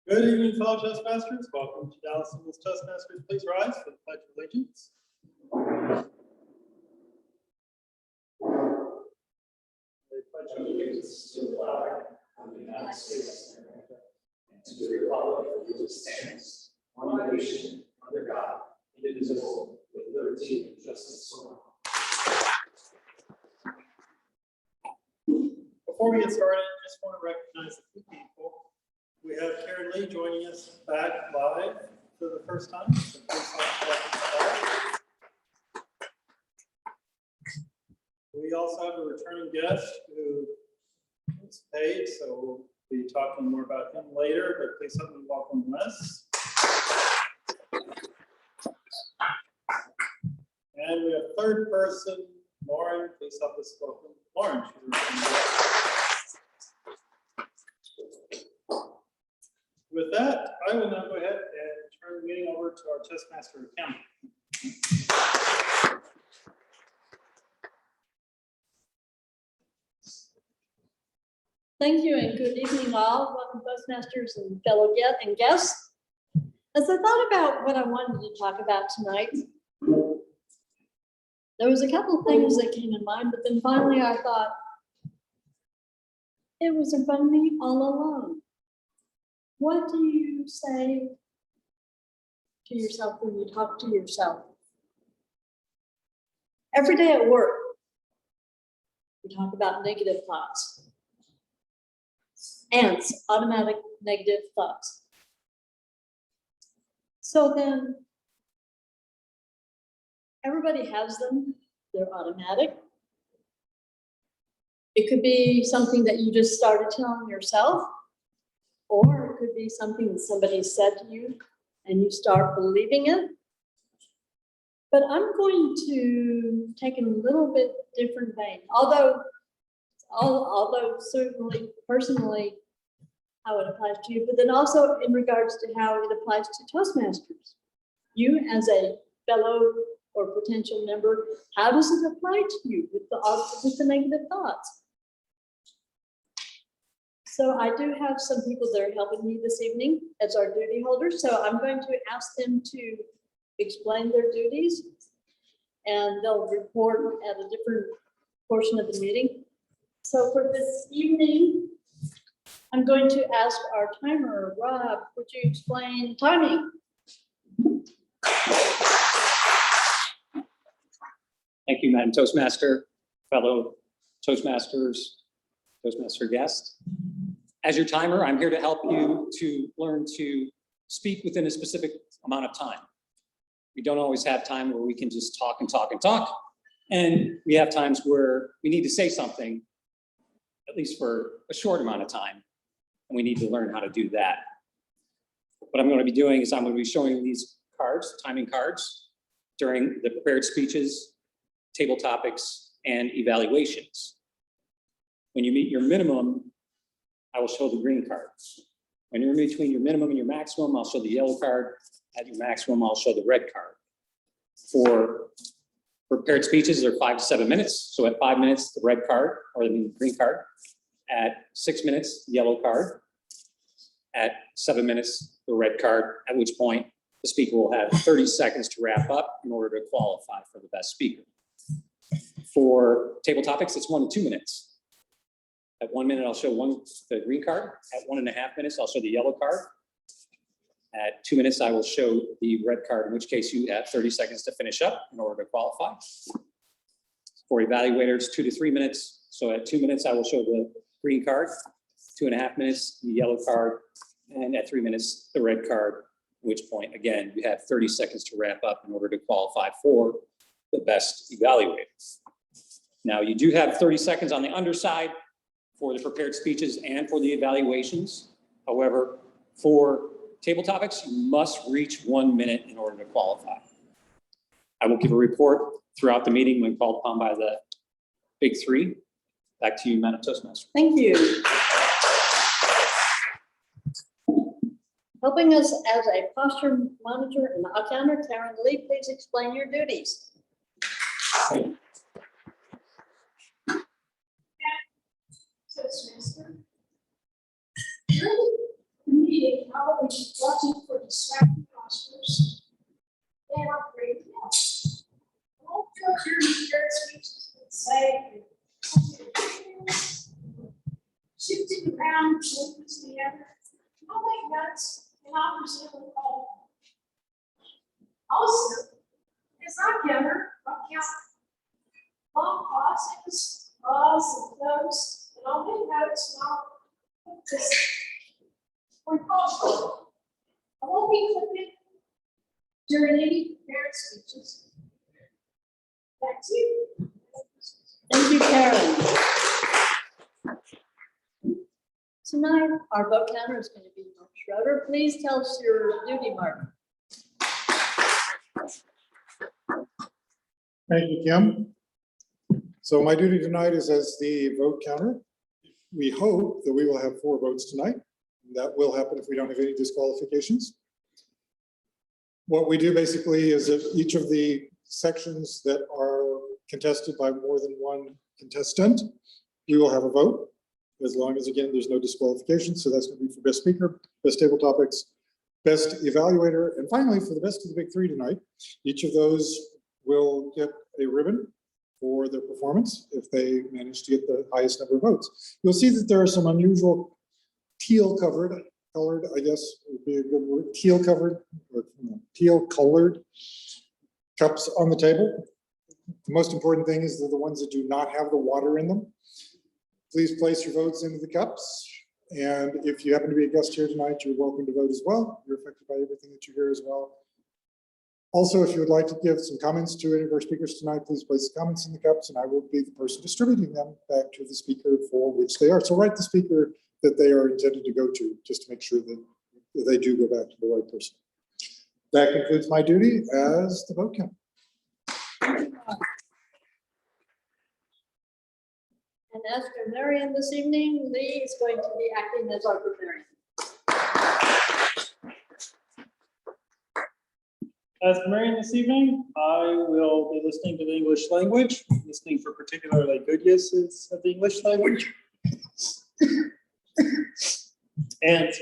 Good evening, fellow Toastmasters. Welcome to Dallas Singles Toastmasters. Please rise for the Pledge of Allegiance. I pledge allegiance to the flag of the United States of America and to the republic for which it stands, one nation, under God, indivisible, with liberty and justice for all. Before we get started, I just want to recognize a few people. We have Karen Lee joining us back live for the first time. So please welcome her. We also have a returning guest who is paid, so we'll be talking more about him later, but please help me welcome Wes. And we have third person, Lauren. Please help us welcome Lauren. With that, I will now go ahead and turn the meeting over to our Toastmaster accountant. Thank you and good evening all. Welcome Toastmasters and fellow guests. As I thought about what I wanted to talk about tonight, there was a couple of things that came in mind, but then finally I thought, it was in front of me all along. What do you say to yourself when you talk to yourself? Every day at work, we talk about negative thoughts. Ants, automatic negative thoughts. So then, everybody has them, they're automatic. It could be something that you just started telling yourself, or it could be something that somebody said to you and you start believing it. But I'm going to take a little bit different vein, although certainly personally how it applies to you, but then also in regards to how it applies to Toastmasters. You as a fellow or potential member, how does it apply to you with the negative thoughts? So I do have some people that are helping me this evening as our duty holders. So I'm going to ask them to explain their duties and they'll report at a different portion of the meeting. So for this evening, I'm going to ask our timer, Rob, would you explain timing? Thank you, Madam Toastmaster, fellow Toastmasters, Toastmaster guests. As your timer, I'm here to help you to learn to speak within a specific amount of time. We don't always have time where we can just talk and talk and talk. And we have times where we need to say something, at least for a short amount of time. And we need to learn how to do that. What I'm going to be doing is I'm going to be showing these cards, timing cards, during the prepared speeches, table topics, and evaluations. When you meet your minimum, I will show the green card. When you're in between your minimum and your maximum, I'll show the yellow card. At your maximum, I'll show the red card. For prepared speeches, they're 5 to 7 minutes. So at 5 minutes, the red card, or the green card. At 6 minutes, the yellow card. At 7 minutes, the red card, at which point the speaker will have 30 seconds to wrap up in order to qualify for the best speaker. For table topics, it's 1 to 2 minutes. At 1 minute, I'll show the green card. At 1.5 minutes, I'll show the yellow card. At 2 minutes, I will show the red card, in which case you have 30 seconds to finish up in order to qualify. For evaluators, 2 to 3 minutes. So at 2 minutes, I will show the green card. 2.5 minutes, the yellow card. And at 3 minutes, the red card, at which point, again, you have 30 seconds to wrap up in order to qualify for the best evaluators. Now, you do have 30 seconds on the underside for the prepared speeches and for the evaluations. However, for table topics, you must reach 1 minute in order to qualify. I will give a report throughout the meeting when called upon by the big three. Back to you, Madam Toastmaster. Thank you. Helping us as a posture monitor and accountant, Karen Lee, please explain your duties. Toastmaster. During the meeting, always watching for distracted postures. They are great help. I won't go through the spirit speeches and say, shifting around, movements together. I'll make notes and I'll present them all. Also, as I gather, I'll count long pauses, and notes, and I'll make notes and I'll put this when possible. I won't be clipping during any parent speeches. Back to you. Thank you, Karen. Tonight, our vote counter is going to be Mark Schroeder. Please tell us your duty, Mark. Thank you, Kim. So my duty tonight is as the vote counter. We hope that we will have 4 votes tonight. That will happen if we don't have any disqualifications. What we do basically is if each of the sections that are contested by more than one contestant, we will have a vote, as long as, again, there's no disqualification. So that's going to be for best speaker, best table topics, best evaluator, and finally for the best of the big 3 tonight. Each of those will get a ribbon for their performance if they manage to get the highest number of votes. You'll see that there are some unusual colored, I guess would be a good word, teal colored cups on the table. The most important thing is they're the ones that do not have the water in them. Please place your votes into the cups. And if you happen to be a guest here tonight, you're welcome to vote as well. You're affected by everything that you hear as well. Also, if you would like to give some comments to any of our speakers tonight, please place the comments in the cups and I will be the person distributing them back to the speaker for which they are. So write the speaker that they are intended to go to, just to make sure that they do go back to the right person. That concludes my duty as the vote count. And as grammarian this evening, Lee is going to be acting as our grammarian. As grammarian this evening, I will be listening to the English language, listening for particularly good uses of the English language and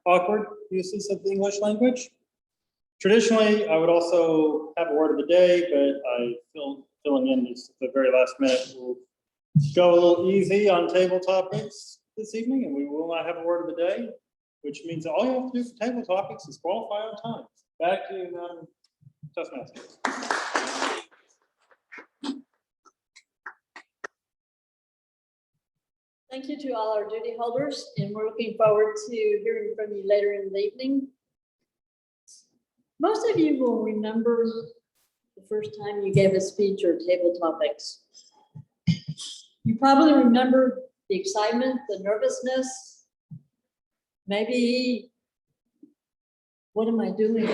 awkward uses of the English language. Traditionally, I would also have a word of the day, but I filling in just at the very last minute. We'll go a little easy on table topics this evening, and we will not have a word of the day, which means all you have to do for table topics is qualify on time. Back to you, Toastmasters. Thank you to all our duty holders, and we're looking forward to hearing from you later in the evening. Most of you will remember the first time you gave a speech or table topics. You probably remember the excitement, the nervousness, maybe, what am I doing?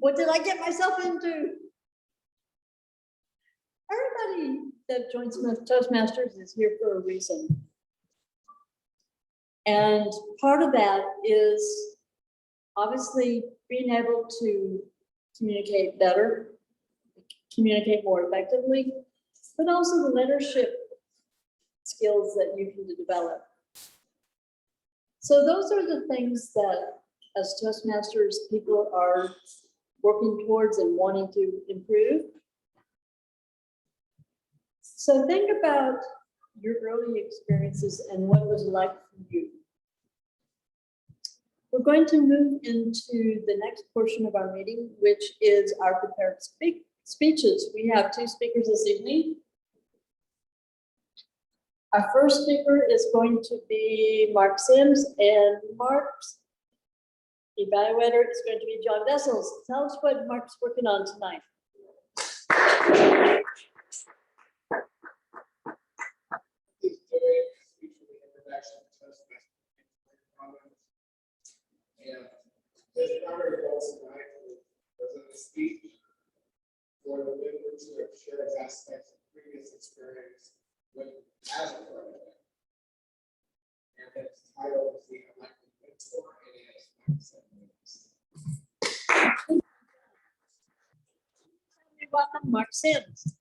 What did I get myself into? Everybody that joins Toastmasters is here for a reason. And part of that is obviously being able to communicate better, communicate more effectively, but also the leadership skills that you can develop. So those are the things that as Toastmasters people are working towards and wanting to improve. So think about your early experiences and what it was like for you. We're going to move into the next portion of our meeting, which is our prepared speeches. We have 2 speakers this evening. Our first speaker is going to be Mark Sims, and Mark's evaluator is going to be John Vessels. Tell us what Mark's working on tonight. And his primary goals tonight was in the speech for the members who have shared aspects of previous experience with as a president. And its title is the elected mentor, and it is 7 minutes. Welcome, Mark Sims.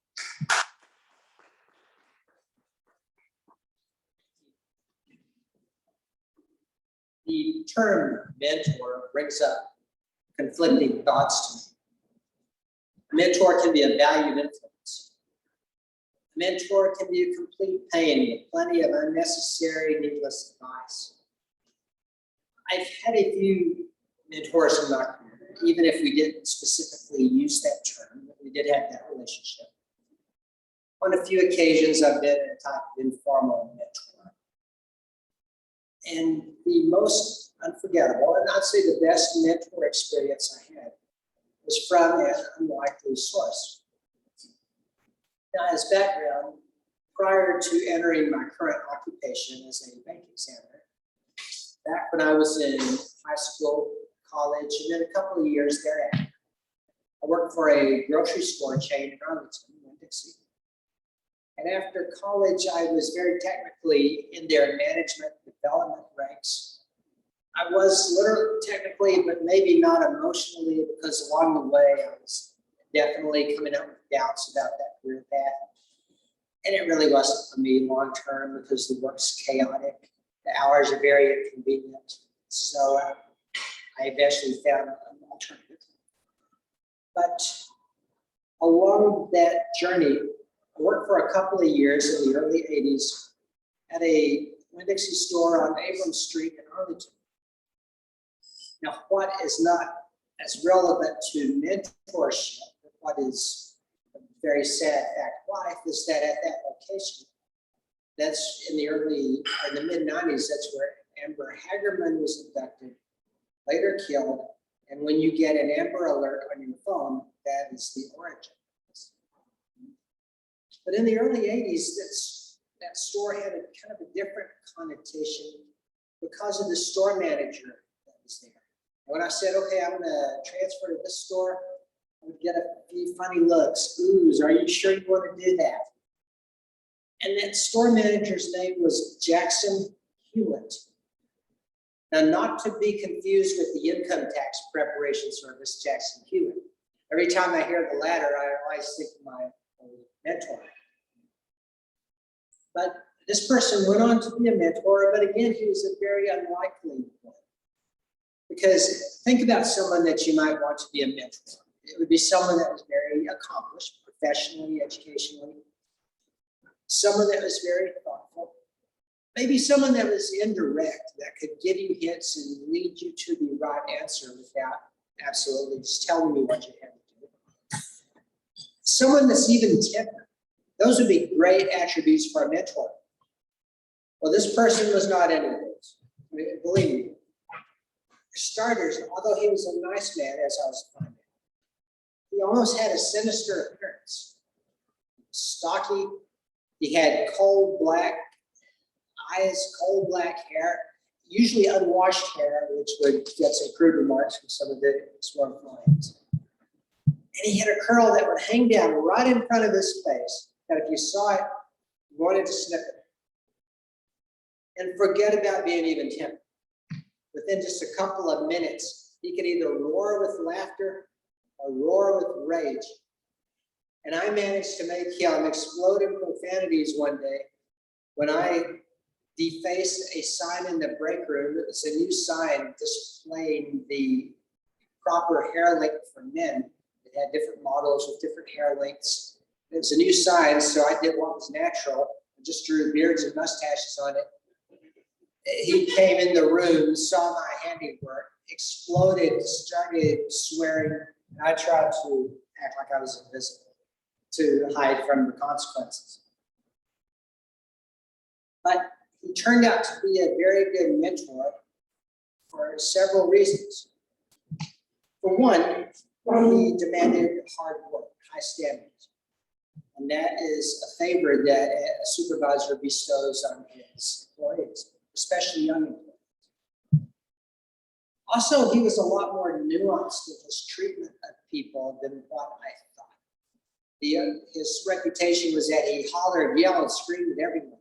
The term mentor brings up conflicting thoughts to me. A mentor can be a valued influence. A mentor can be a complete pain with plenty of unnecessary, needless advice. I've had a few mentors in my career, even if we didn't specifically use that term, but we did have that relationship. On a few occasions, I've been a type of informal mentor. And the most unforgettable, and I'd say the best mentor experience I had, was from an unlikely source. Now, as background, prior to entering my current occupation as a bank examiner, back when I was in high school, college, and then a couple of years thereafter, I worked for a grocery store chain in Arlington, Winn-Dixie. And after college, I was very technically in their management development ranks. I was literally technically, but maybe not emotionally, because along the way, I was definitely coming up with doubts about that career path. And it really wasn't for me long term because the work's chaotic. The hours are very inconvenient. So I eventually found an alternative. But along that journey, I worked for a couple of years in the early 80s at a Winn-Dixie store on Abrams Street in Arlington. Now, what is not as relevant to mentorship, but what is a very sad fact of life, is that at that location, that's in the mid-90s, that's where Amber Hagerman was abducted, later killed, and when you get an Amber Alert on your phone, that is the origin. But in the early 80s, that store had a kind of a different connotation because of the store manager that was there. And when I said, okay, I'm gonna transfer to this store, I would get a few funny looks. Ooh, are you sure you want to do that? And that store manager's name was Jackson Hewitt. Now, not to be confused with the income tax preparation service, Jackson Hewitt. Every time I hear the latter, I always think of my mentor. But this person went on to be a mentor, but again, he was a very unlikely one. Because think about someone that you might want to be a mentor. It would be someone that was very accomplished, professionally, educationally. Someone that was very thoughtful. Maybe someone that was indirect, that could give you hints and lead you to the right answer without absolutely just telling you what you have to do. Someone that's even tempered. Those would be great attributes for a mentor. Well, this person was not any of those. I mean, believe me. For starters, although he was a nice man, as I was finding, he almost had a sinister appearance. Stocky, he had coal black eyes, coal black hair, usually unwashed hair, which would get some crude remarks from some of the sworn clients. And he had a curl that would hang down right in front of his face, that if you saw it, you wanted to snip it. And forget about being even tempered. Within just a couple of minutes, he could either roar with laughter or roar with rage. And I managed to make him explode in profanities one day when I defaced a sign in the break room. It was a new sign displaying the proper hair length for men. It had different models with different hair lengths. It was a new sign, so I did what was natural. I just drew beards and mustaches on it. He came in the room, saw my handiwork, exploded, started swearing, and I tried to act like I was invisible to hide from the consequences. But he turned out to be a very good mentor for several reasons. For one, he demanded hard work, high standards. And that is a favor that a supervisor bestows on his employees, especially young employees. Also, he was a lot more nuanced in his treatment of people than what I thought. His reputation was that he hollered, yelled, and screamed at everyone.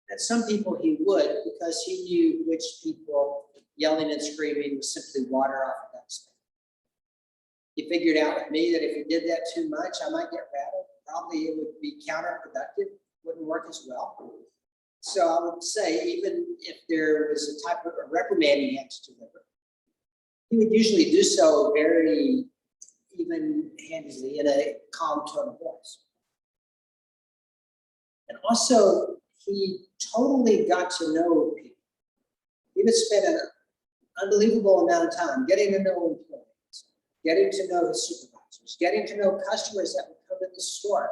And some people he would, because he knew which people yelling and screaming was simply water off a duck's back. He figured out with me that if he did that too much, I might get rattled. Probably it would be counterproductive, wouldn't work as well. So I would say, even if there was a type of a reprimand he had to deliver, he would usually do so very even-handedly in a calm tone of voice. And also, he totally got to know people. He would spend an unbelievable amount of time getting to know employees, getting to know his supervisors, getting to know customers that would come in the store.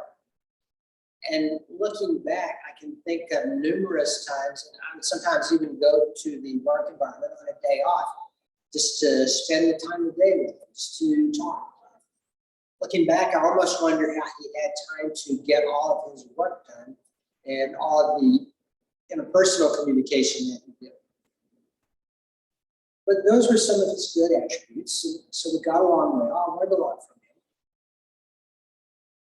And looking back, I can think of numerous times, and I would sometimes even go to the work environment on a day off just to spend the time of the day with them, just to talk. Looking back, I almost wonder how he had time to get all of his work done and all of the interpersonal communication that he did. But those were some of his good attributes, so we got along well. I learned a lot from him.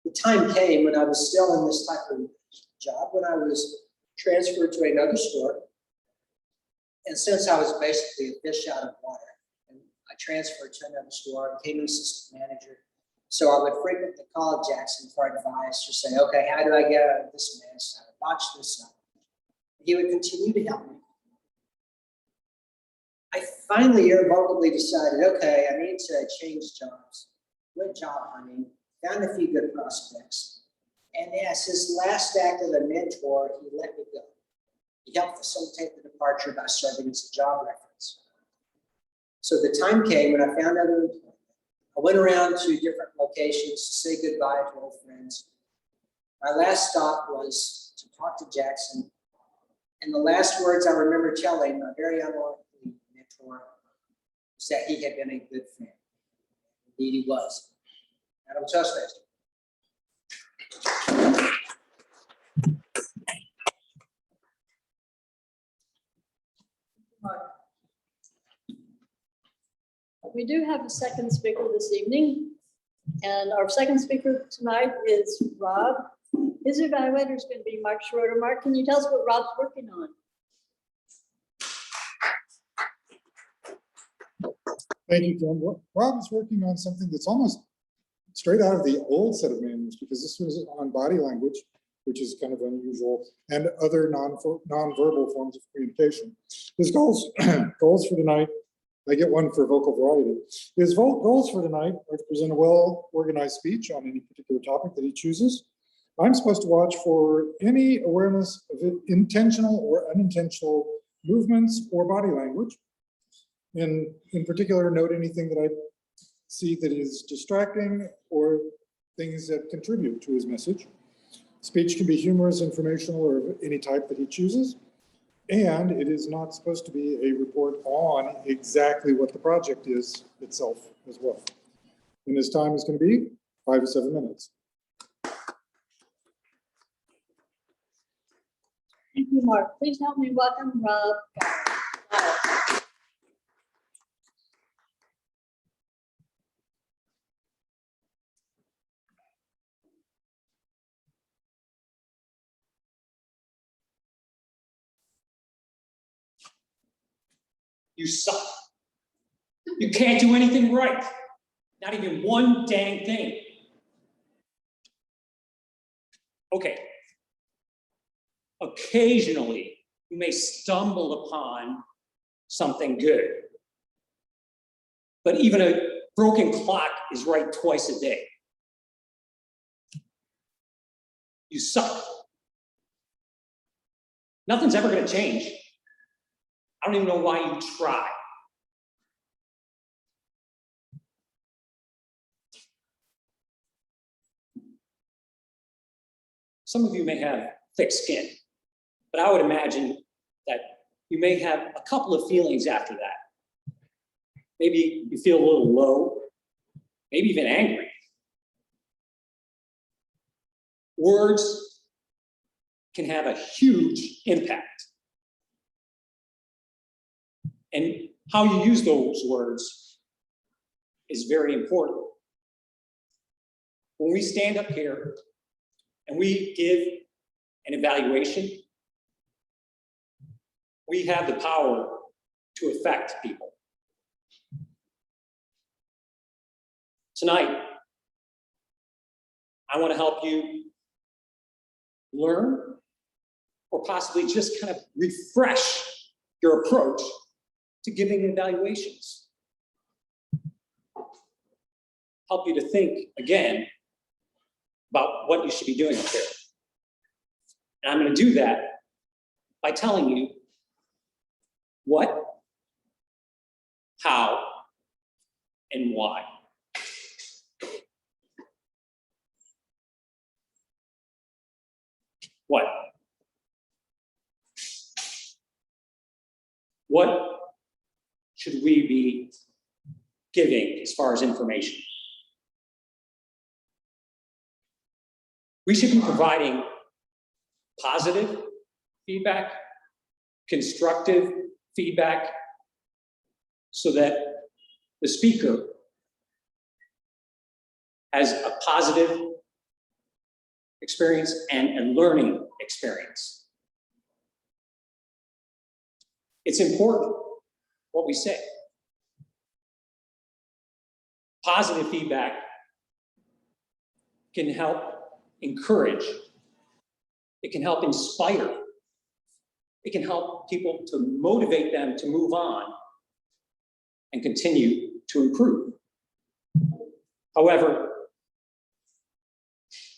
The time came when I was still in this type of job, when I was transferred to another store. And since I was basically a fish out of water, and I transferred to another store, became an assistant manager. So I would frequently call Jackson for advice or say, okay, how do I get out of this mess? How to botch this up? He would continue to help me. I finally irrevocably decided, okay, I need to change jobs. Went job hunting, found a few good prospects. And as his last act of a mentor, he let me go. He helped facilitate the departure by serving as a job reference. So the time came when I found other employment. I went around to different locations to say goodbye to old friends. My last stop was to talk to Jackson. And the last words I remember telling my very unlikely mentor was that he had been a good friend. Indeed, he was. Madam Toastmaster. We do have a second speaker this evening, and our second speaker tonight is Rob. His evaluator is going to be Mark Schroeder. Mark, can you tell us what Rob's working on? Thank you, Kim. Rob is working on something that's almost straight out of the old set of manuals, because this was on body language, which is kind of unusual, and other non-verbal forms of communication. His goals for tonight, I get one for vocal variety. His goals for tonight are to present a well-organized speech on any particular topic that he chooses. I'm supposed to watch for any awareness of intentional or unintentional movements or body language. In particular, note anything that I see that is distracting or things that contribute to his message. Speech can be humorous, informational, or of any type that he chooses. And it is not supposed to be a report on exactly what the project is itself as well. And his time is going to be 5 to 7 minutes. Thank you, Mark. Please help me welcome Rob. You suck. You can't do anything right. Not even one dang thing. Okay. Occasionally, you may stumble upon something good. But even a broken clock is right twice a day. You suck. Nothing's ever going to change. I don't even know why you try. Some of you may have thick skin, but I would imagine that you may have a couple of feelings after that. Maybe you feel a little low, maybe even angry. Words can have a huge impact. And how you use those words is very important. When we stand up here and we give an evaluation, we have the power to affect people. Tonight, I want to help you learn or possibly just kind of refresh your approach to giving evaluations. Help you to think again about what you should be doing up there. And I'm going to do that by telling you what, how, and why. What? What should we be giving as far as information? We should be providing positive feedback, constructive feedback, so that the speaker has a positive experience and a learning experience. It's important what we say. Positive feedback can help encourage. It can help inspire. It can help people to motivate them to move on and continue to improve. However,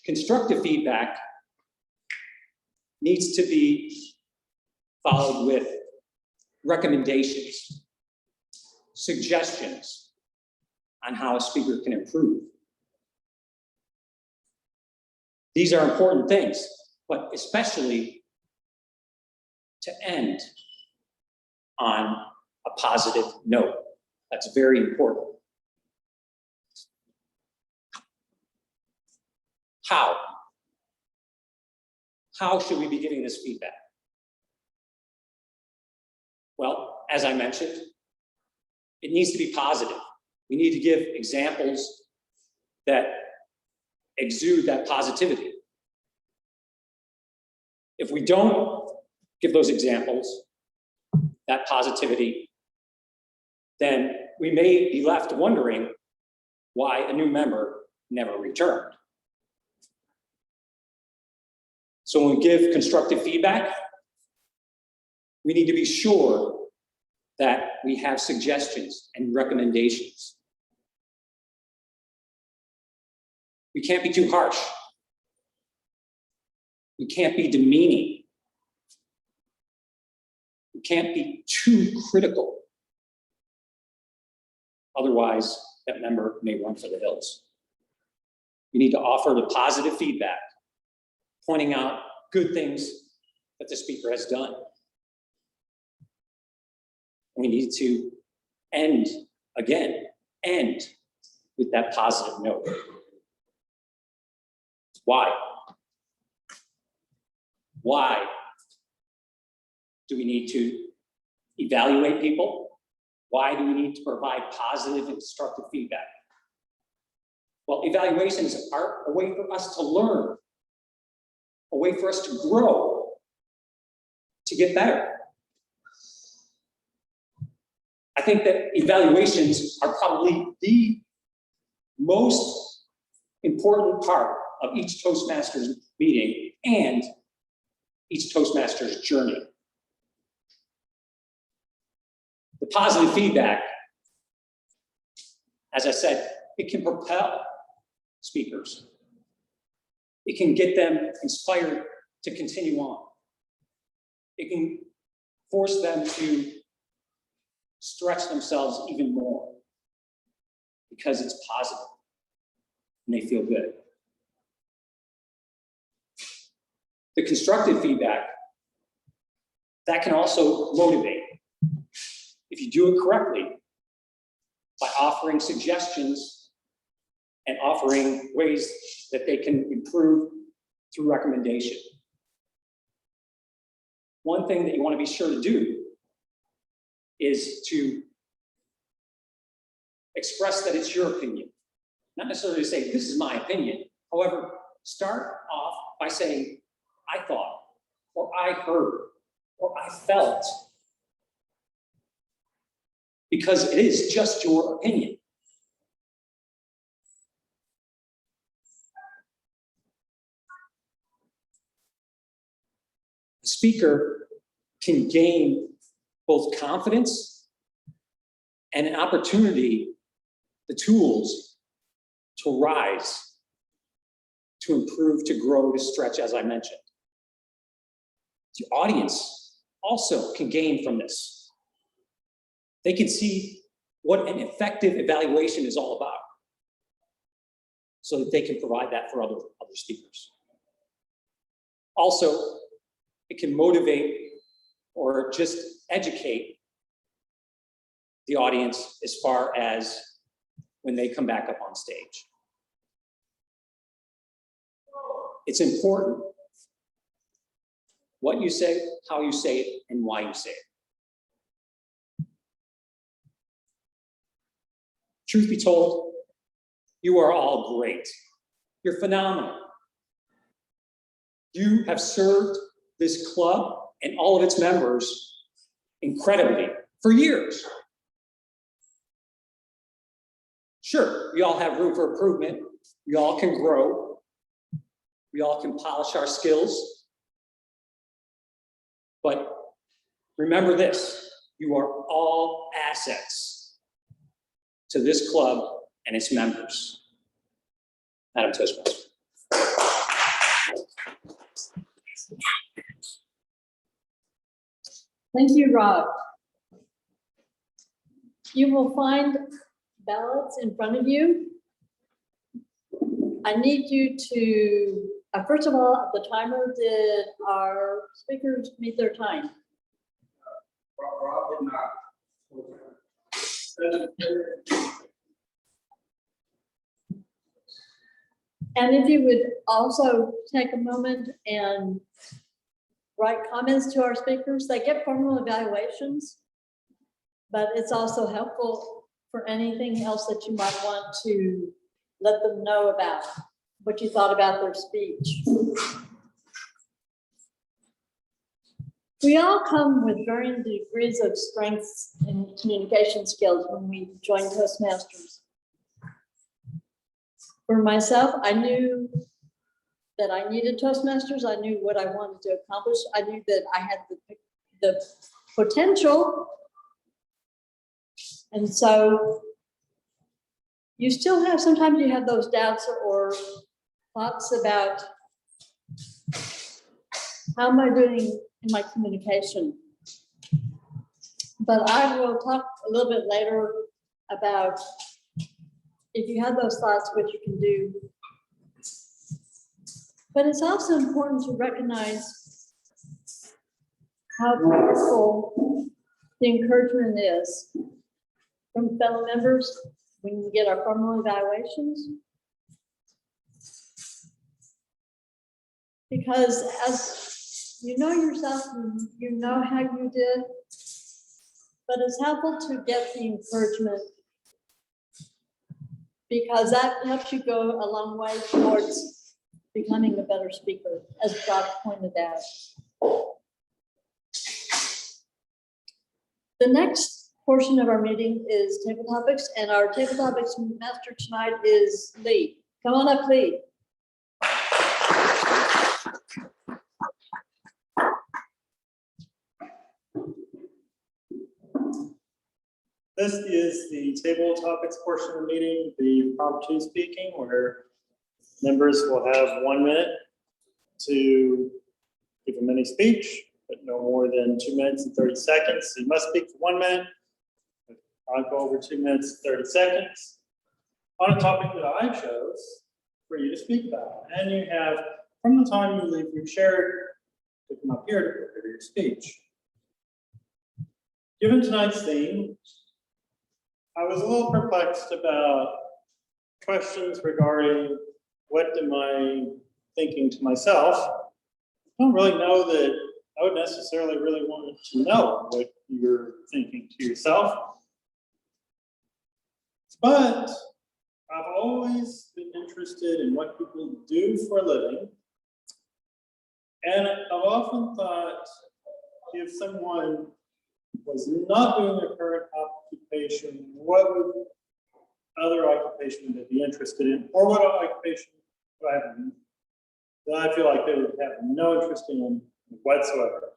constructive feedback needs to be followed with recommendations, suggestions on how a speaker can improve. These are important things, but especially to end on a positive note. That's very important. How? How should we be giving this feedback? Well, as I mentioned, it needs to be positive. We need to give examples that exude that positivity. If we don't give those examples, that positivity, then we may be left wondering why a new member never returned. So when we give constructive feedback, we need to be sure that we have suggestions and recommendations. We can't be too harsh. We can't be demeaning. We can't be too critical. Otherwise, that member may run for the hills. We need to offer the positive feedback, pointing out good things that the speaker has done. We need to end with that positive note. Why? Why do we need to evaluate people? Why do we need to provide positive and constructive feedback? Well, evaluations are a way for us to learn, a way for us to grow, to get better. I think that evaluations are probably the most important part of each Toastmasters meeting and each Toastmasters journey. The positive feedback, as I said, it can propel speakers. It can get them inspired to continue on. It can force them to stretch themselves even more because it's positive and they feel good. The constructive feedback, that can also motivate. If you do it correctly, by offering suggestions and offering ways that they can improve through recommendation. One thing that you want to be sure to do is to express that it's your opinion. Not necessarily to say, this is my opinion. However, start off by saying, I thought, or I heard, or I felt. Because it is just your opinion. speaker can gain both confidence and an opportunity, the tools to rise, to improve, to grow, to stretch, as I mentioned. The audience also can gain from this. They can see what an effective evaluation is all about, so that they can provide that for other speakers. Also, it can motivate or just educate the audience as far as when they come back up on stage. It's important what you say, how you say it, and why you say it. Truth be told, you are all great. You're phenomenal. You have served this club and all of its members incredibly for years. Sure, we all have room for improvement. We all can grow. We all can polish our skills. But remember this, you are all assets to this club and its members. Madam Toastmaster. Thank you, Rob. You will find ballots in front of you. I need you to, first of all, the timer, did our speakers meet their time? Rob did not. And if you would also take a moment and write comments to our speakers, they get formal evaluations, but it's also helpful for anything else that you might want to let them know about, what you thought about their speech. We all come with varying degrees of strengths in communication skills when we join Toastmasters. For myself, I knew that I needed Toastmasters. I knew what I wanted to accomplish. I knew that I had the potential. And so you still have, sometimes you have those doubts or thoughts about how am I doing in my communication? But I will talk a little bit later about if you have those thoughts, what you can do. But it's also important to recognize how powerful the encouragement is from fellow members when we get our formal evaluations. Because as you know yourself, you know how you did, but it's helpful to get the encouragement because that helps you go a long way towards becoming a better speaker, as Bob pointed out. The next portion of our meeting is table topics, and our table topics master tonight is Lee. Come on up, Lee. This is the table topics portion of the meeting, the impromptu speaking, where members will have 1 minute to give a mini speech, but no more than 2 minutes and 30 seconds. So you must speak for 1 minute. I'll go over 2 minutes and 30 seconds on a topic that I chose for you to speak about. And you have, from the time you leave your chair, to come up here to prepare your speech. Given tonight's theme, I was a little perplexed about questions regarding what am I thinking to myself. I don't really know that I would necessarily really want to know what you're thinking to yourself. But I've always been interested in what people do for a living. And I've often thought if someone was not doing their current occupation, what would other occupation would they be interested in? Or what occupation would I have that I feel like they would have no interest in whatsoever?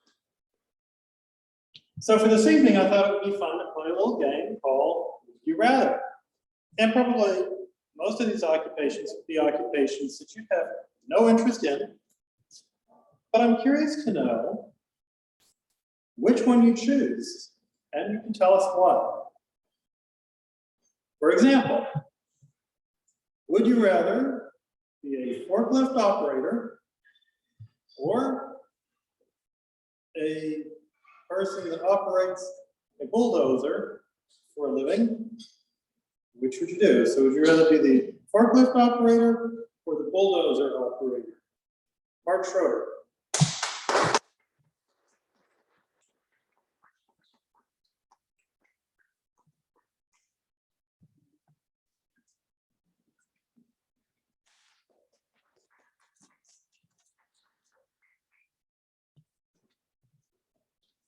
So for this evening, I thought it would be fun to play a little game called Would You Rather. And probably most of these occupations would be occupations that you have no interest in. But I'm curious to know which one you choose, and you can tell us why. For example, would you rather be a forklift operator or a person that operates a bulldozer for a living? Which would you do? So would you rather be the forklift operator or the bulldozer operator? Mark Schroeder.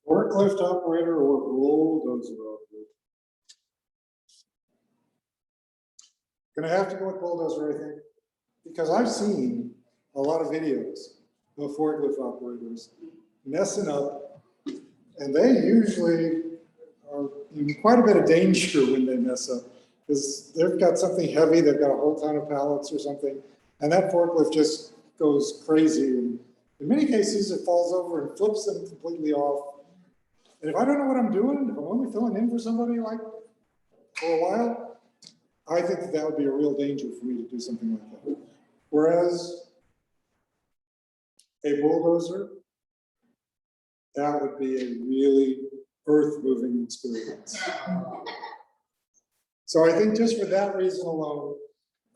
Forklift operator or bulldozer operator? Gonna have to go with bulldozer, I think, because I've seen a lot of videos of forklift operators messing up, and they usually are in quite a bit of danger when they mess up, because they've got something heavy, they've got a whole ton of pallets or something, and that forklift just goes crazy. And in many cases, it falls over and flips them completely off. And if I don't know what I'm doing, if I'm only filling in for somebody like for a while, I think that would be a real danger for me to do something like that. Whereas a bulldozer, that would be a really earth-moving experience. So I think just for that reason alone,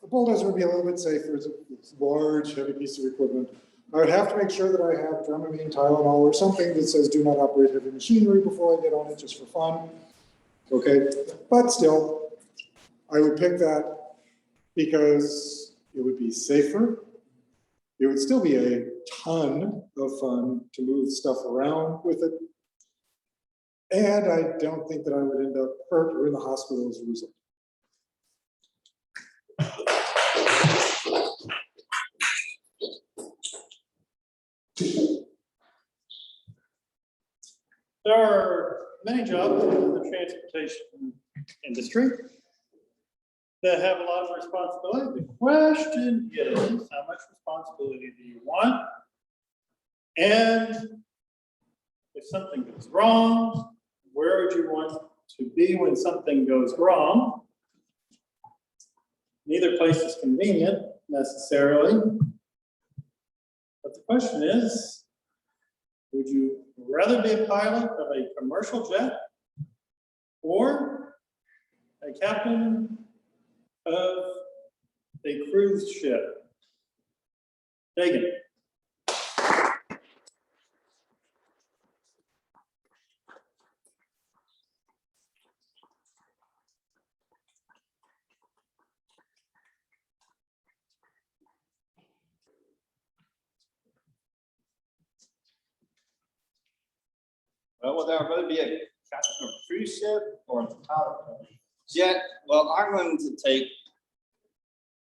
a bulldozer would be a little bit safer. It's a large, heavy piece of equipment. I would have to make sure that I have Dramamine, Tylenol, or something that says do not operate heavy machinery before I get on it, just for fun. Okay, but still, I would pick that because it would be safer. It would still be a ton of fun to move stuff around with it. And I don't think that I would end up hurt or in the hospital as a result. There are many jobs in the transportation industry that have a lot of responsibility. The question is, how much responsibility do you want? And if something goes wrong, where would you want to be when something goes wrong? Neither place is convenient necessarily. But the question is, would you rather be a pilot of a commercial jet or a captain of a cruise ship? Dagan. Well, would I rather be a captain of a cruise ship or a pilot of a jet? Well, I'm going to take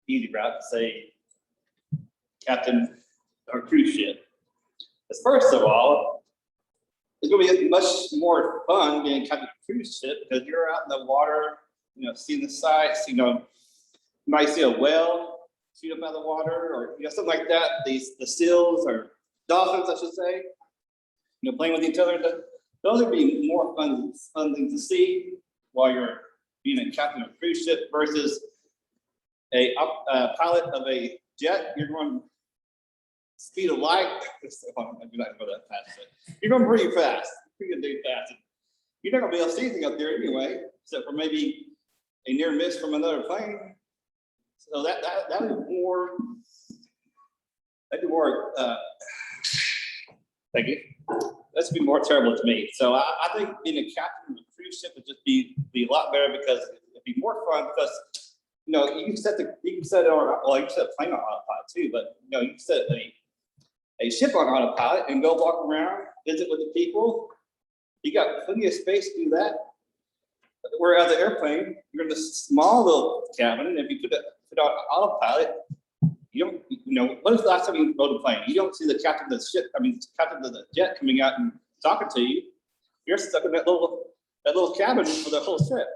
easy route to say captain or cruise ship. Because first of all, it's going to be much more fun being captain of a cruise ship because you're out in the water, seeing the sights. You might see a whale shoot up out of the water, or something like that. The seals or dolphins, I should say. Playing with each other. Those would be more fun things to see while you're being a captain of a cruise ship versus a pilot of a jet. You're going speed of light. I'm not going that fast. You're going pretty fast. Pretty fast. You're not going to be able to see anything up there anyway, except for maybe a near miss from another plane. So that would be more. That'd be more. Thank you. That's be more terrible to me. So I think being a captain of a cruise ship would just be a lot better because it'd be more fun because you can set you can set a plane on autopilot too, but you can set a ship on autopilot and go walk around, visit with the people. You got plenty of space to do that. Whereas the airplane, you're in this small little cabin, and if you put it on autopilot, you don't, what is the last time you rode a plane? You don't see the captain of the ship, captain of the jet coming out and talking to you. you're stuck in that little cabin for the whole trip.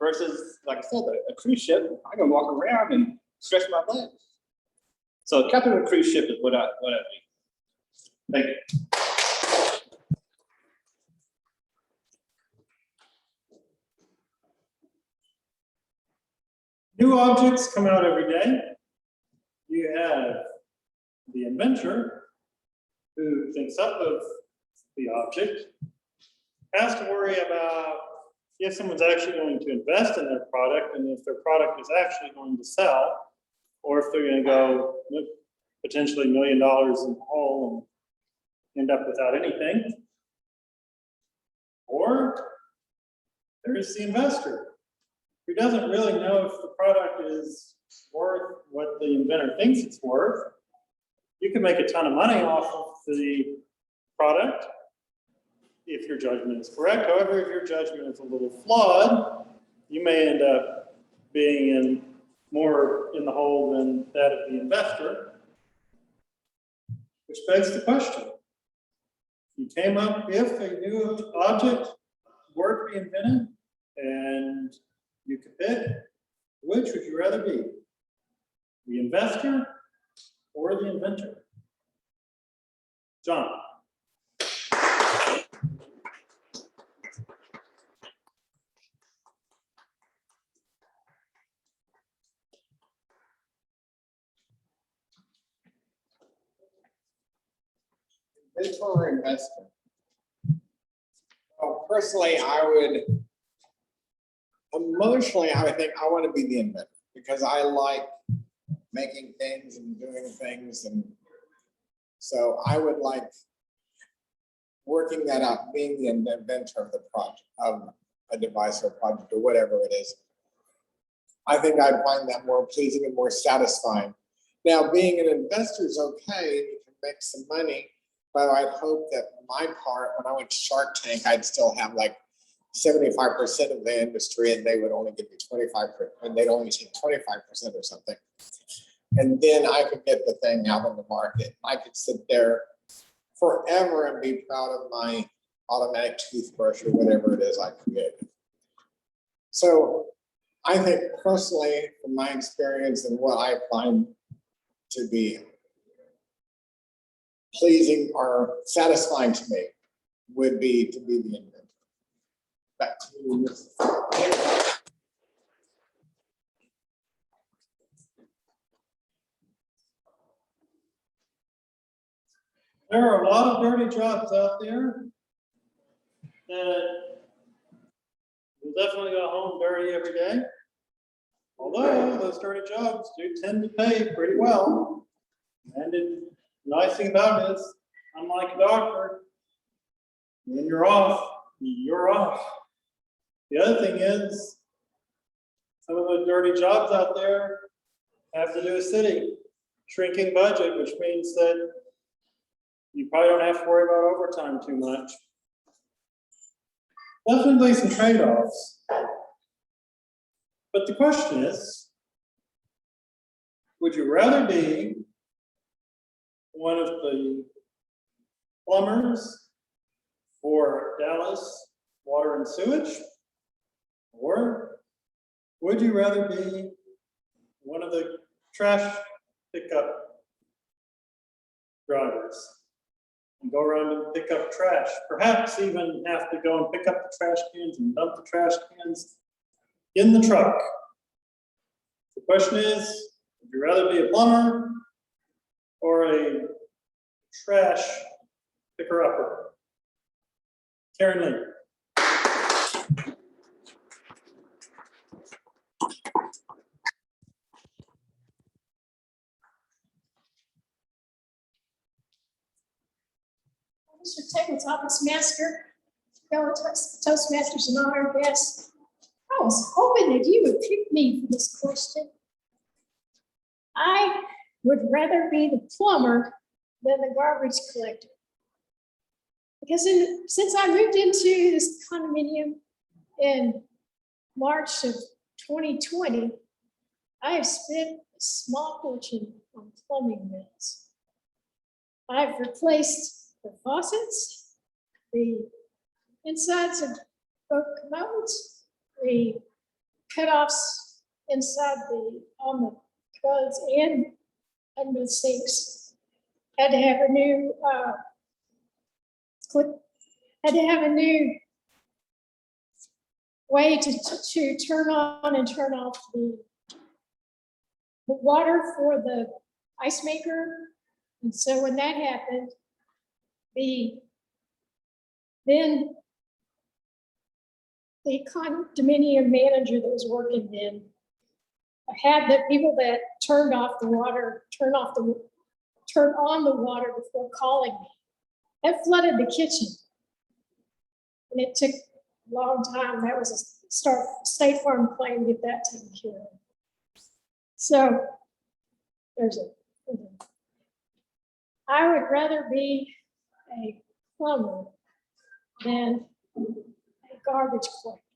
Versus, like I said, a cruise ship, I can walk around and stretch my legs. So captain of a cruise ship is what I mean. Thank you. New objects come out every day. You have the inventor who thinks up of the object, has to worry about if someone's actually going to invest in their product and if their product is actually going to sell, or if they're going to go potentially $1 million in the hole and end up without anything. Or there's the investor who doesn't really know if the product is worth what the inventor thinks it's worth. You can make a ton of money off of the product if your judgment is correct. However, if your judgment is a little flawed, you may end up being more in the hole than that of the investor. Which begs the question. You came up if a new object were to be invented and you could pick, which would you rather be? The investor or the inventor? John. Inventor or investor? Well, personally, I would think I want to be the inventor because I like making things and doing things. And so I would like working that out, being the inventor of the project, of a device or project or whatever it is. I think I'd find that more pleasing and more satisfying. Now, being an investor is okay, you can make some money, but I'd hope that my part, when I went to Shark Tank, I'd still have like 75% of the industry and they would only give me 25%, and they'd only take 25% or something. And then I could get the thing out in the market. I could sit there forever and be proud of my automatic toothbrush or whatever it is I created. So I think personally, from my experience and what I find to be pleasing or satisfying to me would be to be the inventor. Back to you. There are a lot of dirty jobs out there that will definitely go home dirty every day. Although those dirty jobs do tend to pay pretty well. And the nice thing about it is, unlike a doctor, when you're off, you're off. The other thing is, some of the dirty jobs out there have to do with city shrinking budget, which means that you probably don't have to worry about overtime too much. Definitely some trade-offs. But the question is, would you rather be one of the plumbers for Dallas Water and Sewage? Or would you rather be one of the trash pickup drivers and go around and pick up trash? Perhaps even have to go and pick up the trash cans and dump the trash cans in the truck. The question is, would you rather be a plumber or a trash picker-upper? Karen Lee. Mr. Table Topics Master, fellow Toastmasters and honored guests. I was hoping that you would pick me for this question. I would rather be the plumber than the garbage collector. Because since I moved into this condominium in March of 2020, I have spent a small fortune on plumbing bills. I've replaced the faucets, the insides of both commodes, the cutoffs inside on the commodes and under the sinks. Had to have a new, had to have a new way to turn on and turn off the water for the ice maker. And so when that happened, then the condominium manager that was working then had the people that turned on the water before calling me. That flooded the kitchen. And it took a long time. That was a State Farm claim to get that taken care of. So I would rather be a plumber than a garbage collector.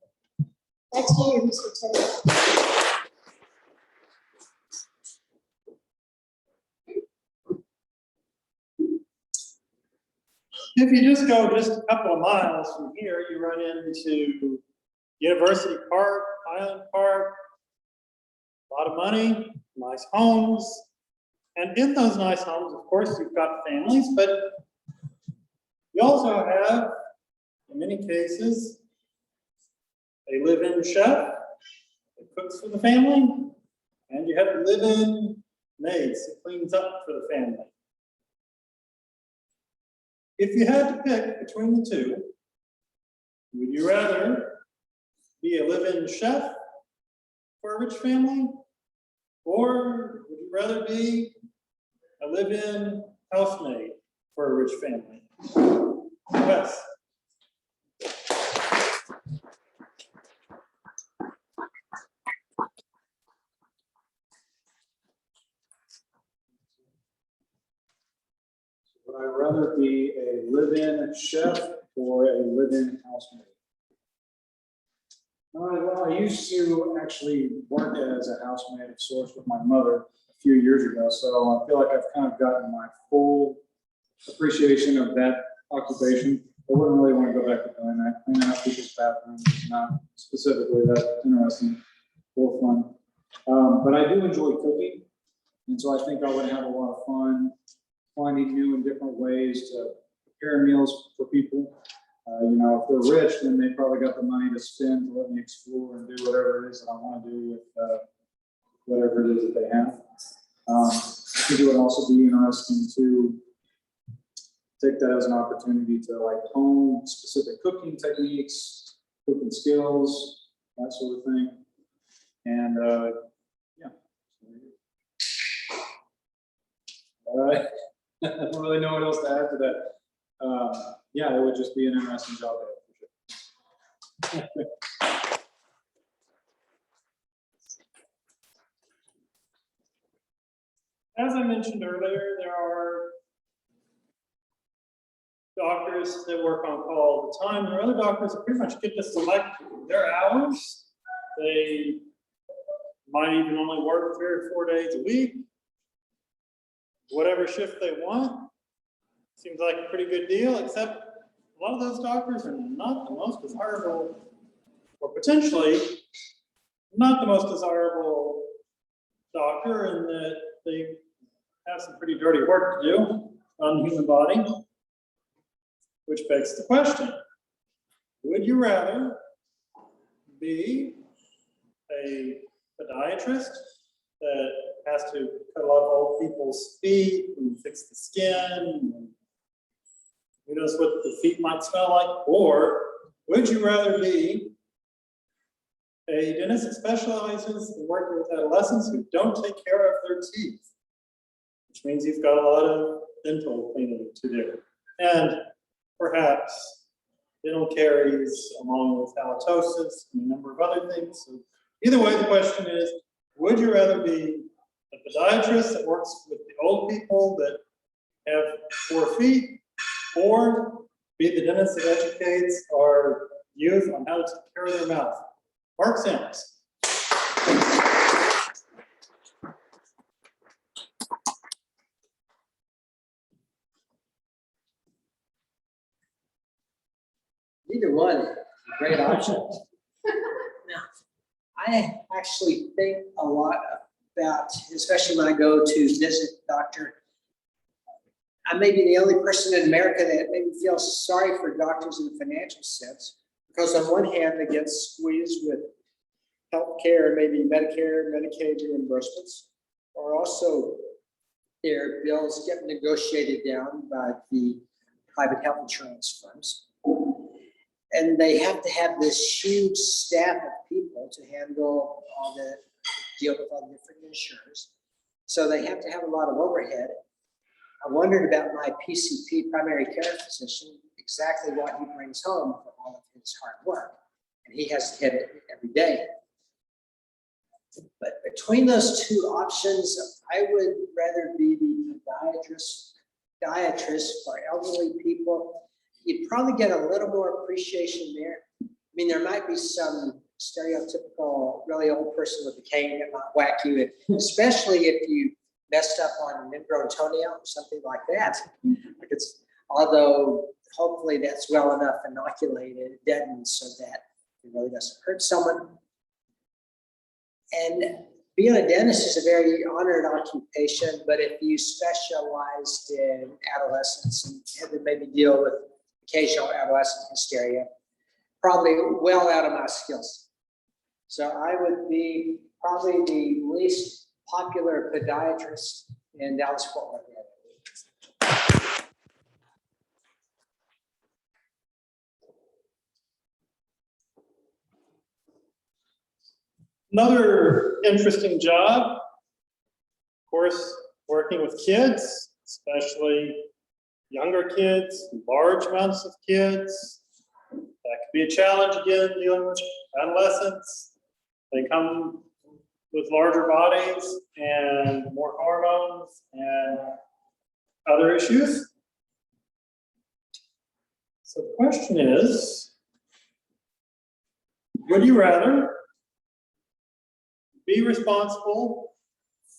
Back to you, Mr. Taylor. If you just go just a couple of miles from here, you run into University Park, Highland Park, a lot of money, nice homes. And in those nice homes, of course, you've got families, but you also have, in many cases, a live-in chef that cooks for the family, and you have a live-in maid that cleans up for the family. If you had to pick between the two, would you rather be a live-in chef for a rich family? Or would you rather be a live-in housemaid for a rich family? Yes. Would I rather be a live-in chef or a live-in housemaid? Well, I used to actually work as a housemaid of sorts with my mother a few years ago, so I feel like I've kind of gotten my full appreciation of that occupation. I wouldn't really want to go back to doing that. Cleaning out people's bathrooms is not specifically that interesting or fun. But I do enjoy cooking, and so I think I would have a lot of fun finding new and different ways to prepare meals for people. You know, if they're rich, then they probably got the money to spend to let me explore and do whatever it is that I want to do with whatever it is that they have. I think it would also be interesting to take that as an opportunity to like hone specific cooking techniques, cooking skills, that sort of thing. And yeah. All right. I don't really know what else to add to that. Yeah, it would just be an interesting job there for sure. As I mentioned earlier, there are doctors that work on call all the time. There are other doctors that pretty much get to select their hours. They might even only work 3 or 4 days a week. Whatever shift they want. Seems like a pretty good deal, except a lot of those doctors are not the most desirable, or potentially not the most desirable doctor, in that they have some pretty dirty work to do on the human body. Which begs the question, would you rather be a podiatrist that has to cut a lot of old people's feet and fix the skin, and who knows what the feet might smell like? Or would you rather be a dentist that specializes in working with adolescents who don't take care of their teeth? Which means you've got a lot of dental cleaning to do. And perhaps dental caries along with halitosis and a number of other things. So either way, the question is, would you rather be a podiatrist that works with the old people that have 4 feet, or be the dentist that educates our youth on how to take care of their mouth? Mark Sanders. Either one, great option. Now, I actually think a lot about, especially when I go to visit a doctor. I may be the only person in America that maybe feels sorry for doctors in a financial sense. Because on one hand, they get squeezed with healthcare, maybe Medicare, Medicaid reimbursements, or also their bills get negotiated down by the private health insurance firms. And they have to have this huge staff of people to handle all the, deal with all the different insurers. So they have to have a lot of overhead. I wondered about my PCP, primary care physician, exactly what he brings home for all of his hard work. And he has to hit it every day. But between those two options, I would rather be the podiatrist for elderly people. You'd probably get a little more appreciation there. I mean, there might be some stereotypical, really old person with a cane that might whack you, especially if you messed up on an ingrown toenail or something like that. Like it's, although hopefully that's well enough inoculated, deadened so that it really doesn't hurt someone. And being a dentist is a very honored occupation, but if you specialized in adolescents and had to maybe deal with occasional adolescent hysteria, probably well out of my skills. So I would be probably the least popular podiatrist in Dallas-Fort Worth area. Another interesting job, of course, working with kids, especially younger kids, large amounts of kids. That could be a challenge again, dealing with adolescents. They come with larger bodies and more hormones and other issues. So the question is, would you rather be responsible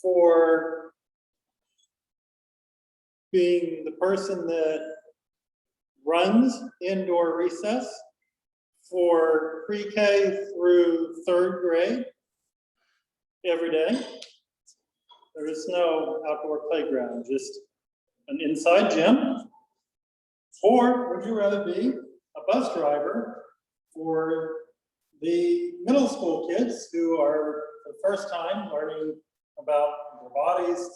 for being the person that runs indoor recess for pre-K through 3rd grade every day? There is no outdoor playground, just an inside gym. Or would you rather be a bus driver for the middle school kids who are for the first time learning about their bodies?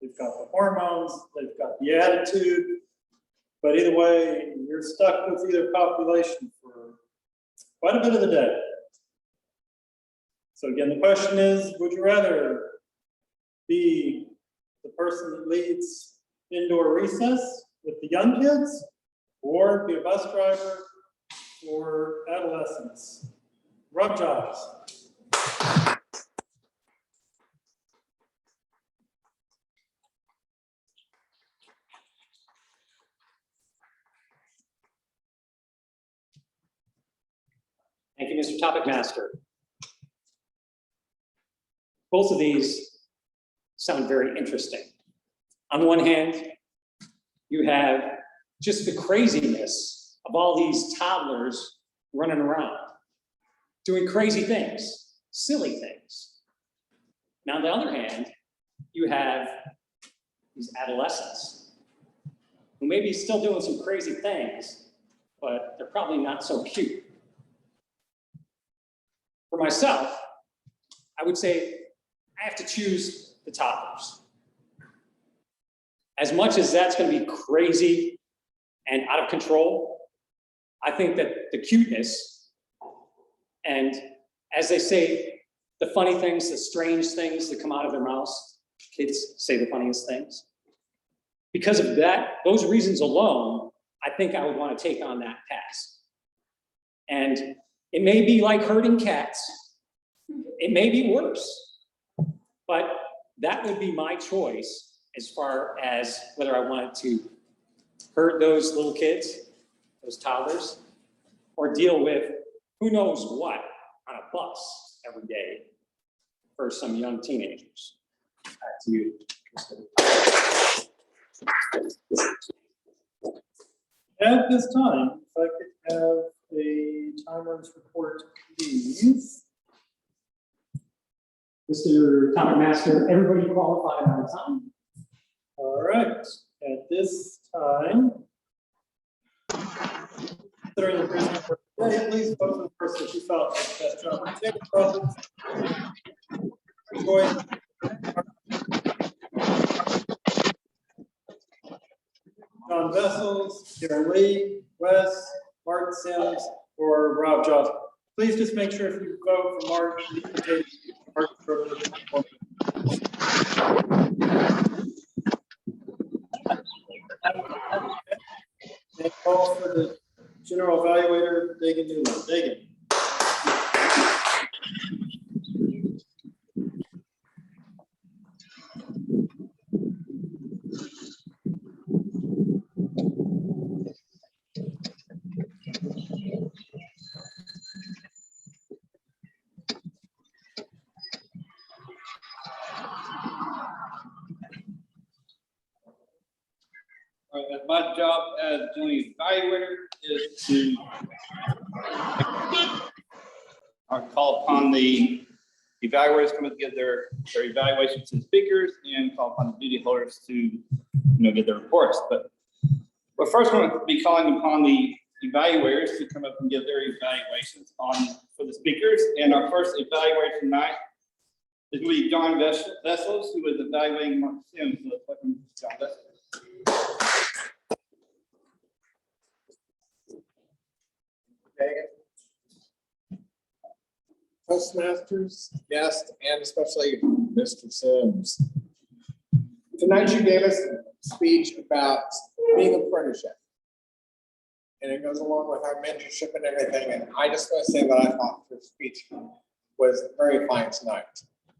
They've got the hormones, they've got the attitude, but either way, you're stuck with either population for quite a bit of the day. So again, the question is, would you rather be the person that leads indoor recess with the young kids, or be a bus driver for adolescents? Rub jobs. Thank you, Mr. Topic Master. Both of these sound very interesting. On the one hand, you have just the craziness of all these toddlers running around, doing crazy things, silly things. Now, on the other hand, you have these adolescents who may be still doing some crazy things, but they're probably not so cute. For myself, I would say I have to choose the toddlers. As much as that's going to be crazy and out of control, I think that the cuteness and, as they say, the funny things, the strange things that come out of their mouths, kids say the funniest things. Because of that, those reasons alone, I think I would want to take on that task. And it may be like herding cats. It may be worse, but that would be my choice as far as whether I wanted to herd those little kids, those toddlers, or deal with who knows what on a bus every day for some young teenagers. Back to you, At this time, if I could have a timer's report, please. Mr. Topic Master, everybody qualified on time? All right, at this time. Considering the person for today, please vote for the person that you felt was the best job. Take a photo. Enjoy. John Vessels, Karen Lee, Wes, Mark Sims, or Rob Johnson. Please just make sure if you vote for Mark, you can take Mark for. And call for the general evaluator, Dagan Newland. Dagan. All right, my job as doing evaluator is to call upon the evaluators to come and give their evaluations to the speakers and call upon the duty holders to, get their reports. But first we're going to be calling upon the evaluators to come up and give their evaluations for the speakers. And our first evaluator tonight is going to be John Vessels, who is evaluating Mark Sims. So let's welcome John Vessels. Toastmasters, guest, and especially Mr. Sims. Tonight you gave us a speech about being a apprenticeship. And it goes along with our mentorship and everything. And I just want to say that I thought your speech was very fine tonight.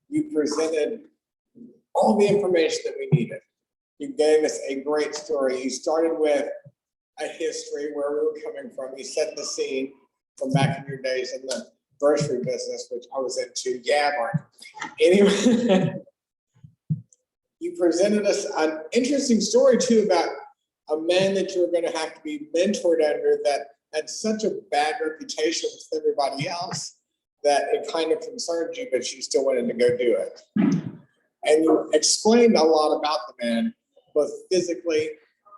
You presented all the information that we needed. You gave us a great story. You started with a history where we were coming from. You set the scene from back in your days in the grocery business, which I was into. Yeah, Mark. Anyway, you presented us an interesting story too about a man that you were going to have to be mentored under that had such a bad reputation with everybody else that it kind of concerned you, but you still wanted to go do it. And you explained a lot about the man, both physically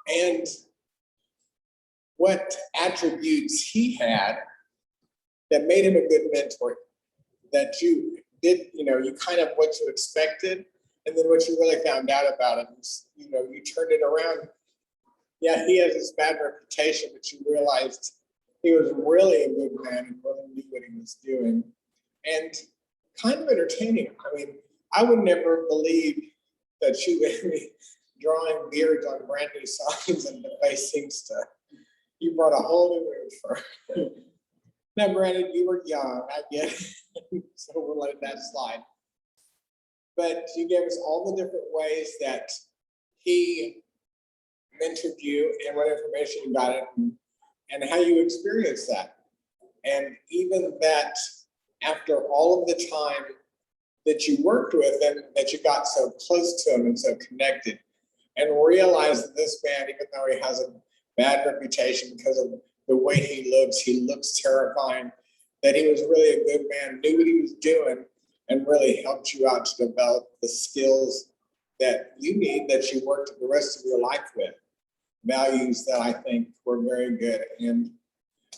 and what attributes he had that made him a good mentor, that you did, you kind of what you expected, and then what you really found out about him, you turned it around. Yeah, he has this bad reputation, but you realized he was really a good man and really knew what he was doing. And kind of entertaining. I mean, I would never believe that you would be drawing beards on brand new signs and defacing stuff. You brought a whole new mood for. Now, granted, you were young, I get it, so we'll let that slide. But you gave us all the different ways that he mentored you and what information you got it and how you experienced that. And even that after all of the time that you worked with him, that you got so close to him and so connected and realized that this man, even though he has a bad reputation because of the way he looks terrifying, that he was really a good man, knew what he was doing, and really helped you out to develop the skills that you need, that you worked the rest of your life with. Values that I think were very good. And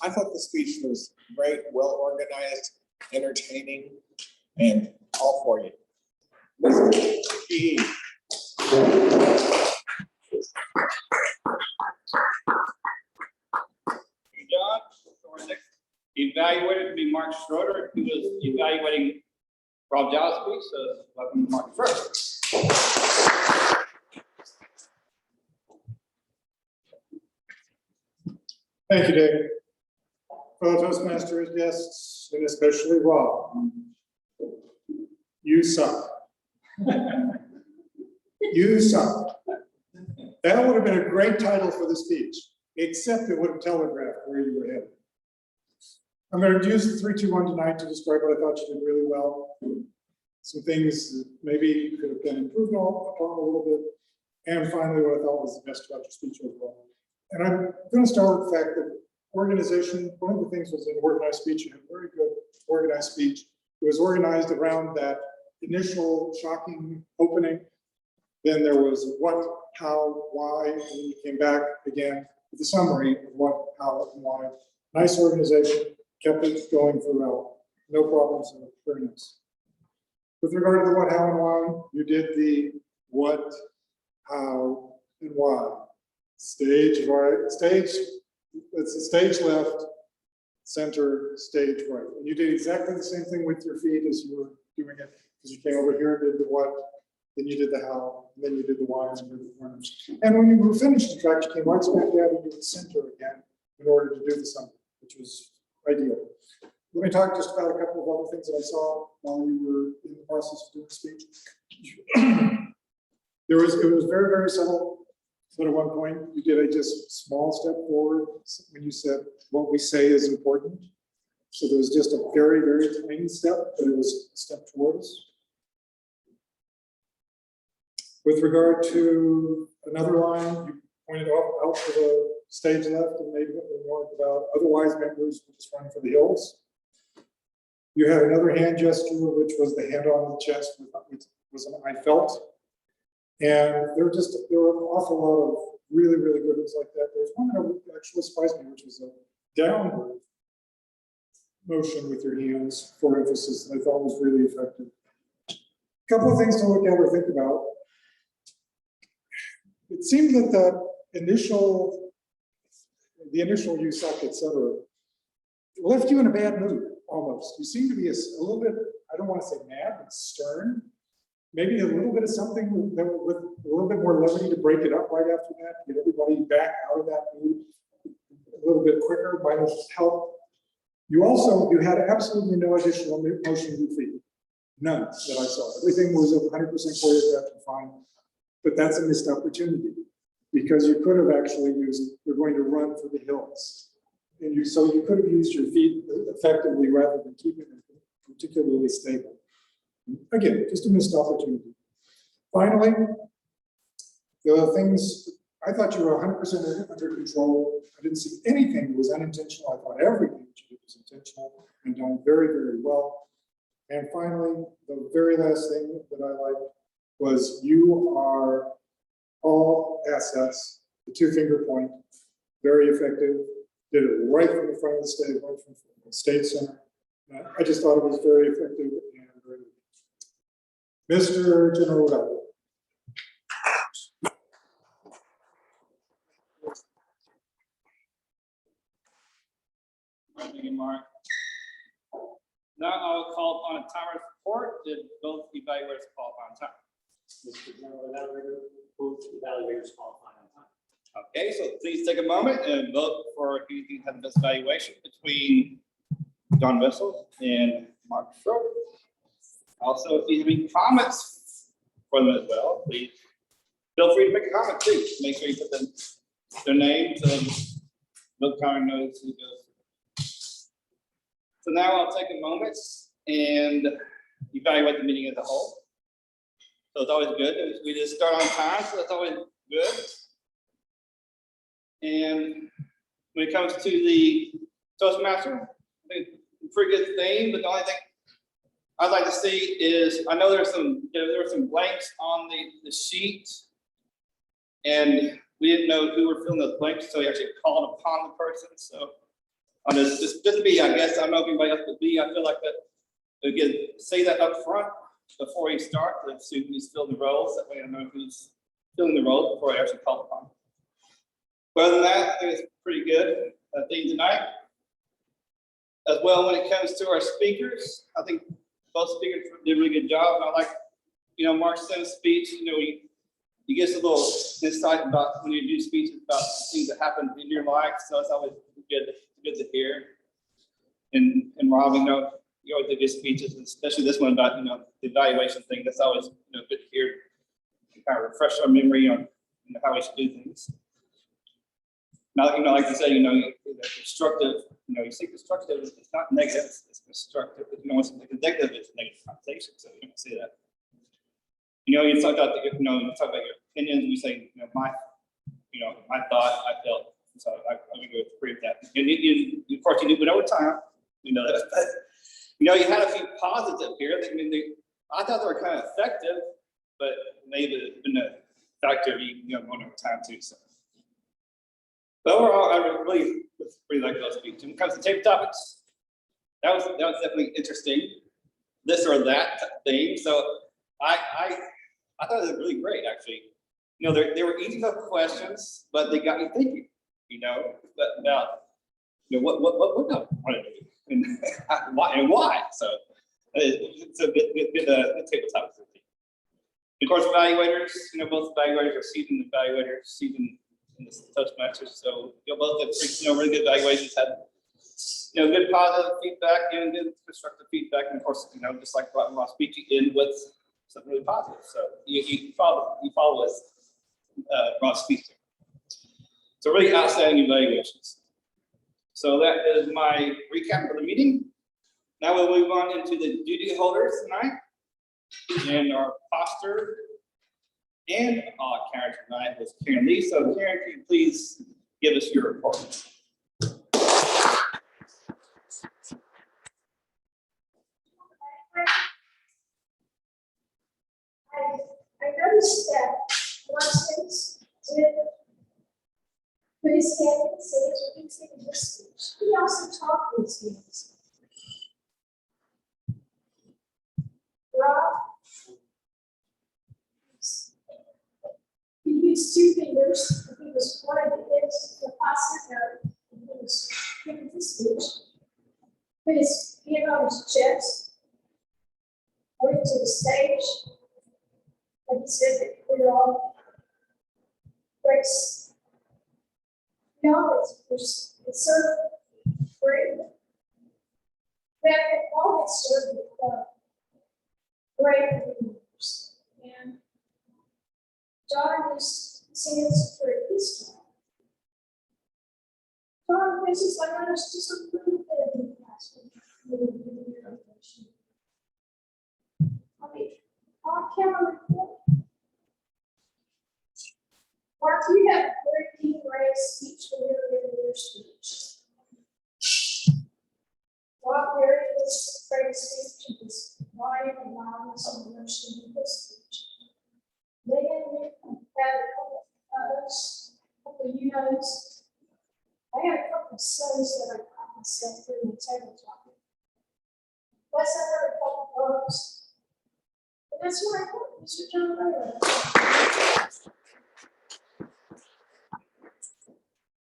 I thought the speech was great, well organized, entertaining, and all for you. Mr. G. John, so our next evaluator will be Mark Schroeder, who is evaluating Rob Josby. So welcome to Mark first. Thank you, David. Fellow Toastmasters, guests, and especially Rob. You suck. You suck. That would have been a great title for the speech, except it would have telegraphed where you were headed. I'm going to use the 3, 2, 1 tonight to describe what I thought you did really well. Some things maybe could have been improved upon a little bit. And finally, what I thought was the best about your speech overall. And I'm going to start with the fact that organization, one of the things was an organized speech. You had a very good organized speech. It was organized around that initial shocking opening. Then there was what, how, why, and then you came back again with a summary of what, how, and why. Nice organization, kept it going throughout. No problems, and very nice. With regard to the what, how, and why, you did the what, how, and why. Stage right, stage, it's the stage left, center, stage right. And you did exactly the same thing with your feet as you were doing it, because you came over here and did the what, then you did the how, and then you did the why, and you did the runners. And when you were finished, in fact, you came right back down and did the center again in order to do the summary, which was ideal. Let me talk just about a couple of other things that I saw while you were in the process of doing the speech. It was very, very subtle. But at one point, you did a just small step forward when you said what we say is important. So there was just a very, very tiny step, but it was a step toward us. With regard to another line, you pointed out to the stage left and made it more about otherwise members will just run for the hills. You had another hand gesture, which was the hand on the chest, which was an I felt. And there were an awful lot of really, really good ones like that. There was one that actually surprised me, which was a downward motion with your hands for emphasis that I thought was really effective. A couple of things to look at or think about. It seemed that the initial you suck, etc., left you in a bad mood almost. You seem to be a little bit, I don't want to say mad, but stern. Maybe a little bit of something with a little bit more levity to break it up right after that, get everybody back out of that mood a little bit quicker, might have helped. You had absolutely no additional motion in your feet. None that I saw. Everything was 100% choreographed and fine. But that's a missed opportunity because you could have actually used, you're going to run for the hills. And so you could have used your feet effectively rather than keeping them particularly stable. Again, just a missed opportunity. Finally, the things, I thought you were 100% under control. I didn't see anything that was unintentional. I thought everything that you did was intentional and done very, very well. And finally, the very last thing that I liked was you are all assets, the 2-finger point, very effective, did it right from the front of the stage, right from the stage center. I just thought it was very effective and very good. Mr. General Rep. Thank you, Mark. Now I'll call upon a timer's report. Did both evaluators qualify on time? Mr. General Evaluator, both evaluators qualify on time. Okay, so please take a moment and vote for who you think has the best evaluation between John Vessel and Mark Schroeder. Also, if you have any comments for them as well, please feel free to make a comment too. Make sure you put their name so the counter knows who goes. So now I'll take a moment and evaluate the meeting as a whole. So it's always good. We just start on time, so that's always good. And when it comes to the Toastmaster, I think it's a pretty good thing, but the only thing I'd like to see is, I know there were some blanks on the sheet, and we didn't know who were filling those blanks, so we actually called upon the person. So on this, just be, I guess, I don't know if anybody else would be, I feel like that we could say that up front before we start, let's see who's filling the roles. That way I know who's filling the roles before I actually call upon. But other than that, I think it's pretty good thing tonight. As well, when it comes to our speakers, I think both speakers did a really good job. And I like, Mark Sims' speech, he gives a little insight about when you do speeches about things that happen in your life. So it's always good to hear. And Rob, you always do good speeches, especially this one about, the evaluation thing. That's always, good to hear, kind of refresh our memory on how we should do things. Now, like I said, constructive, you say constructive, it's not negative, it's constructive. It's negative, it's a negative connotation, so you don't say that. You talk about, you talk about your opinions, you say, my thought, I felt So I'm gonna agree with that. And of course, you went over time, you know that, but, you know, you had a few positives here. I mean, I thought they were kind of effective, but maybe been effective, you know, going over time too, so. But overall, I really like those speeches. When it comes to table topics, that was definitely interesting. This or that thing. So I thought it was really great, actually. You know, they were easy enough questions, but they got me thinking. You know, about you know what I want to do and why. So it's a good table topics. Of course, evaluators. You know, both evaluators are seasoned evaluators, seasoned in the Toastmasters. So you know, both have really good evaluations, had good positive feedback and good constructive feedback, and of course, you know, just like Ross speech, you end with something really positive. So you follow with Ross speech. So really outstanding evaluations. So that is my recap for the meeting. Now we'll move on into the duty holders tonight, and our posture and Karen tonight was Karen Lee. So Karen, can you please give us your report? I noticed that one sentence did put his hand in his hands when he was giving his speech. He also talked with his hands. Rob, he used two fingers. He was pointing against the pasta note. He was giving his speech. Put his hand on his chest. Went to the stage. And he said that we're all grace. You know, it's served great. That all it's served great leaders. And John is singing for his time. John, this is like I was just a little bit of the past. I mean, I can't report. Mark, you have a very deep array of speech when you're giving your speech. Rob Berry was afraid of speech and was quiet and loudness and emotion in his speech. Megan had a couple of us, a couple of you-knows. I had a couple of sons that I caught myself through the table talking. Plus, I heard a couple of bugs. And that's what I thought, Mr. John Baylor.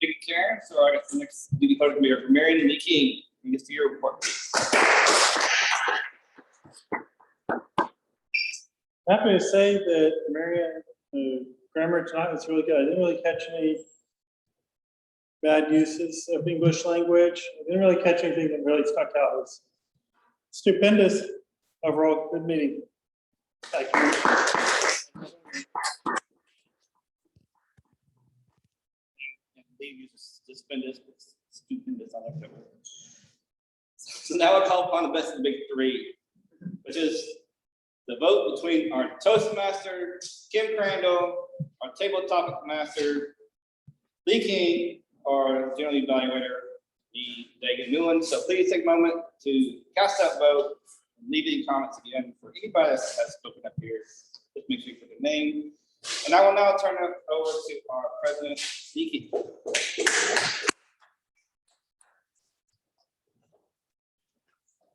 Thank you, Karen. So I guess the next duty part will be for Marion Lee King. You get to your report, please. Happy to say that Marion, the grammar tonight was really good. I didn't really catch any bad uses of English language. I didn't really catch anything that really stuck out. It was stupendous. Overall, good meeting. Thank you. Dave uses stupendous, but stupendous. I like that word. So now I call upon the best of the big three, which is the vote between our Toastmaster, Kim Crandall, our table topic master, Lee King, our general evaluator, Lee Dagan Newland. So please take a moment to cast that vote. Leave any comments again for anybody that has spoken up here. Just make sure you put the name. And I will now turn it over to our president, Lee King.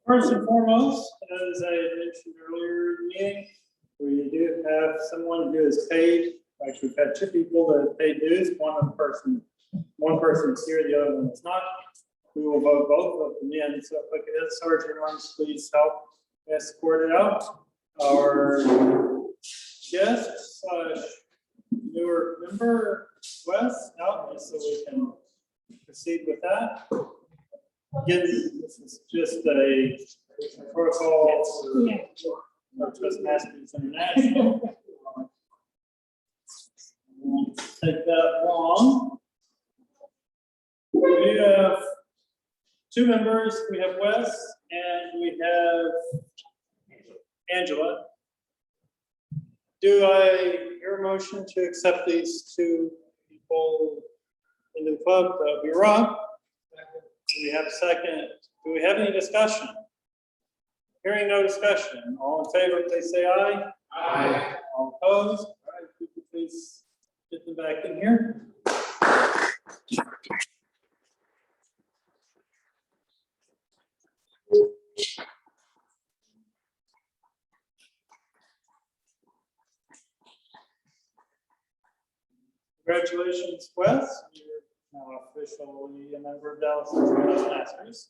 First and foremost, as I mentioned earlier in the meeting, we do have someone who is paid. Actually, we've had two people that have paid dues. One person's here, the other one is not. We will vote both of them in. So if I could have Sergeant Arms please help escort it out. Our guest newer member, Wes, out so we can proceed with that. Again, this is just a protocol for Toastmasters International. Won't take that long. We have two members. We have Wes and we have Angela. Do I hear a motion to accept these two people into the club, that would be Rob. Do we have a second? Do we have any discussion? Hearing no discussion, all in favor, please say aye. Aye. All opposed? All right, could you please get them back in here? Congratulations, Wes. You're now officially a member of Dallas Toastmasters.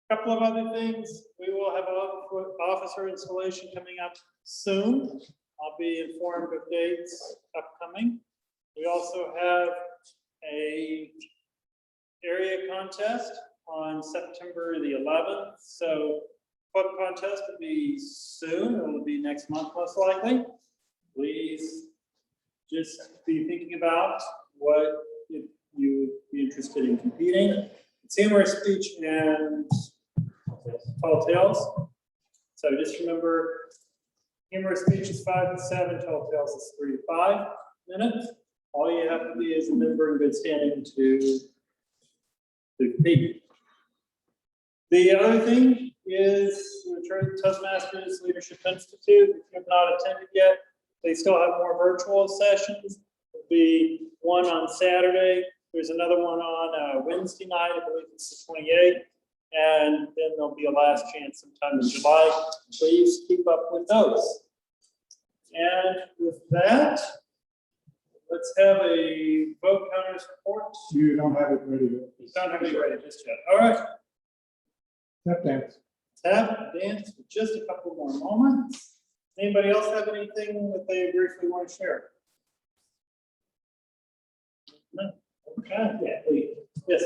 Couple of other things. We will have officer installation coming up soon. I'll be informed of dates upcoming. We also have a area contest on September the 11th. So club contest will be soon. It will be next month, most likely. Please just be thinking about what if you would be interested in competing. It's humorous speech and tall tales. So just remember, humorous speech is 5 to 7, tall tales is 3 to 5 minutes. All you have to be is a member in good standing to compete. The other thing is the Toastmasters Leadership Institute. If you have not attended yet, they still have more virtual sessions. There'll be one on Saturday. There's another one on Wednesday night, I believe it's the 28th. And then there'll be a last chance sometime in July. Please keep up with those. And with that, let's have a vote counters report. You don't have it ready yet. You don't have it ready just yet. All right. Tap dance. Tap dance for just a couple more moments. Anybody else have anything that they briefly want to share? No? Okay. Yeah, please. Yes.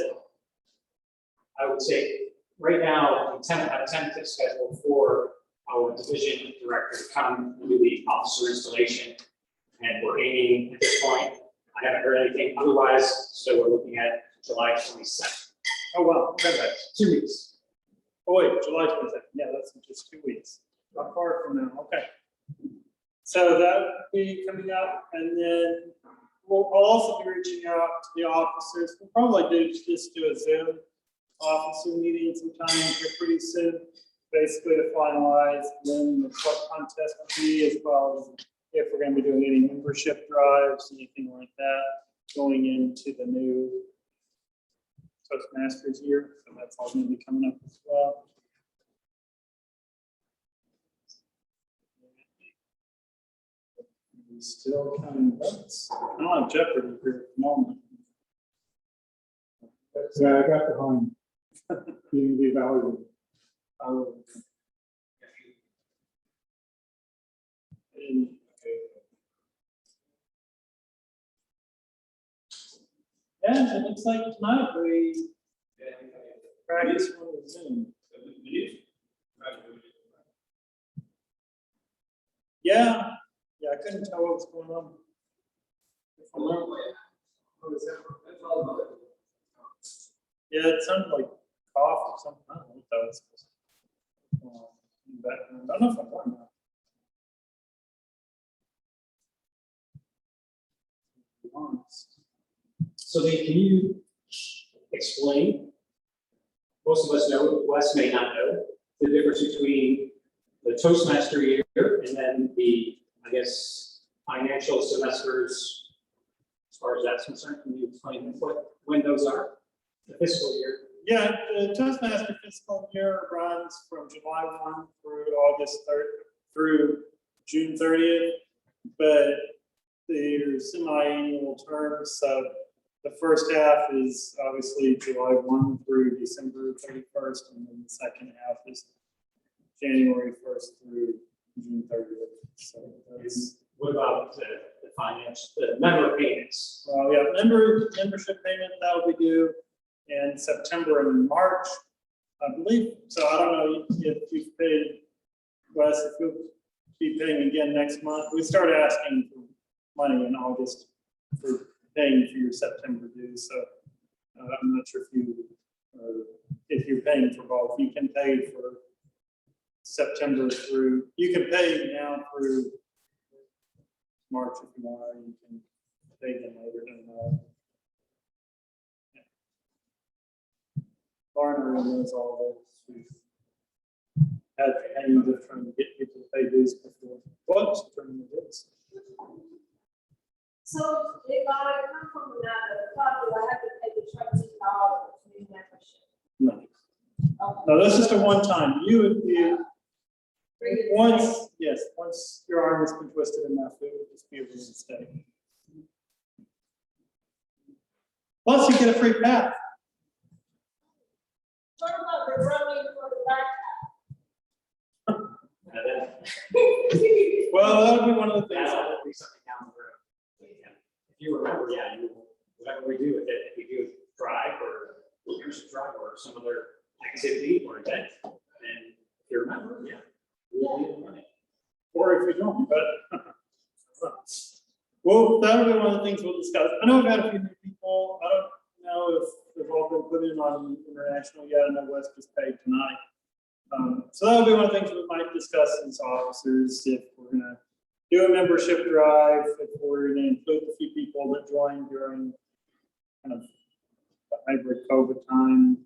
I would say, right now, a tentative schedule for our division director to come and do the officer installation. And we're aiming at this point, I haven't heard anything otherwise, so we're looking at July 22nd. Oh, wow. Okay, that's 2 weeks. Oh, wait, July 22nd. Yeah, that's in just 2 weeks. Not far from now. Okay. So that will be coming up, and then I'll also be reaching out to the officers. We'll probably just do a Zoom officer meeting sometime here pretty soon, basically to finalize when the club contest will be, as well as if we're going to be doing any membership drives, anything like that, going into the new Toastmasters year. So that's all going to be coming up as well. Still counting votes. I don't have Jeopardy here at the moment. Yeah, I got behind being the evaluator. And yeah, it looks like tonight we practice on Zoom. Yeah, I couldn't tell what was going on. Yeah, it sounded like cough or something. I don't know what that was. I don't know if I'm on now. So then, can you explain, most of us know, Wes may not know, the difference between the Toastmaster year and then the, I guess, financial semesters, as far as that's concerned? Can you explain when those are, the fiscal year? Yeah, the Toastmaster fiscal year runs from July 1 through August 3rd through June 30th, but they're semi-annual terms. So the first half is obviously July 1 through December 31st, and then the second half is January 1st through June 30th. So that's, What about the the member payments? yeah, membership payment that will be due in September and March, I believe. So I don't know if you've paid, Wes, if you'll be paying again next month. We started asking for money in August for paying for your September dues. So I'm not sure if you're paying for both. You can pay for September through, you can pay now through March if you want, or you can pay them later. Barner knows all this. We've had aims of trying to get people to pay dues before. What's turning the dues? So if I come from another country, I have to pay the $20 new membership. No. Okay. No, that's just a one-time. You would be, For you to once, yes, once your arm has been twisted enough, it would just be a mistake. Plus, you get a free pass. What about the running for the backpack? Well, that would be one of the things. That'll be something down the road. If you remember, yeah, whatever we do with it, if we do drive or drive or some other activity or event, then if you remember, yeah, we'll need the money. Or if you don't, but. Well, that'll be one of the things we'll discuss. I know we've had a few new people. I don't know if they've all been put in on international yet. I know Wes just paid tonight. So that'll be one of the things we might discuss as officers, if we're gonna do a membership drive, if we're gonna include the few people that joined during kind of the hybrid COVID time.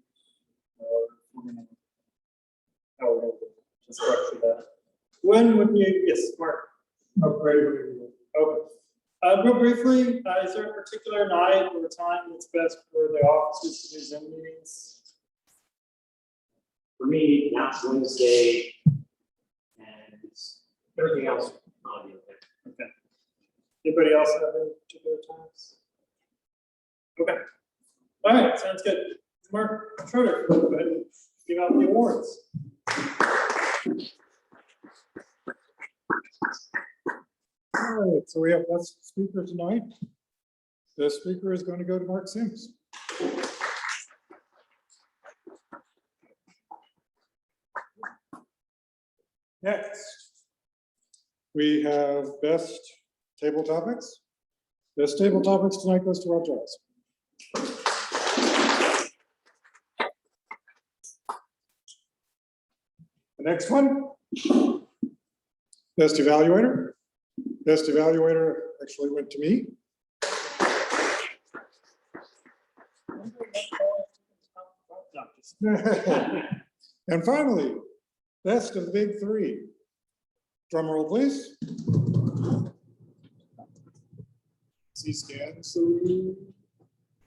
Or if we're gonna, how we're gonna structure that. When would be, yes, Mark? Okay. Real briefly, is there a particular night or time that's best for the officers to do Zoom meetings? For me, that's Wednesday and everything else. I'll be okay. Okay. Anybody else have any particular times? Okay. All right, sounds good. Mark Schroeder, go ahead and give out the awards. All right, so we have best speaker tonight. The speaker is going to go to Mark Sims. Next, we have best table topics. Best table topics tonight goes to Rob Giles. The next one, best evaluator. Best evaluator actually went to me. And finally, best of the big three. Drum roll, please. C stands to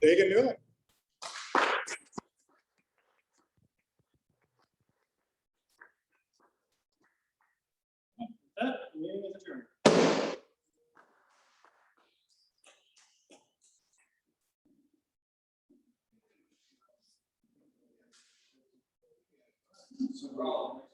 Dagan Newland. That meeting is adjourned. So we're all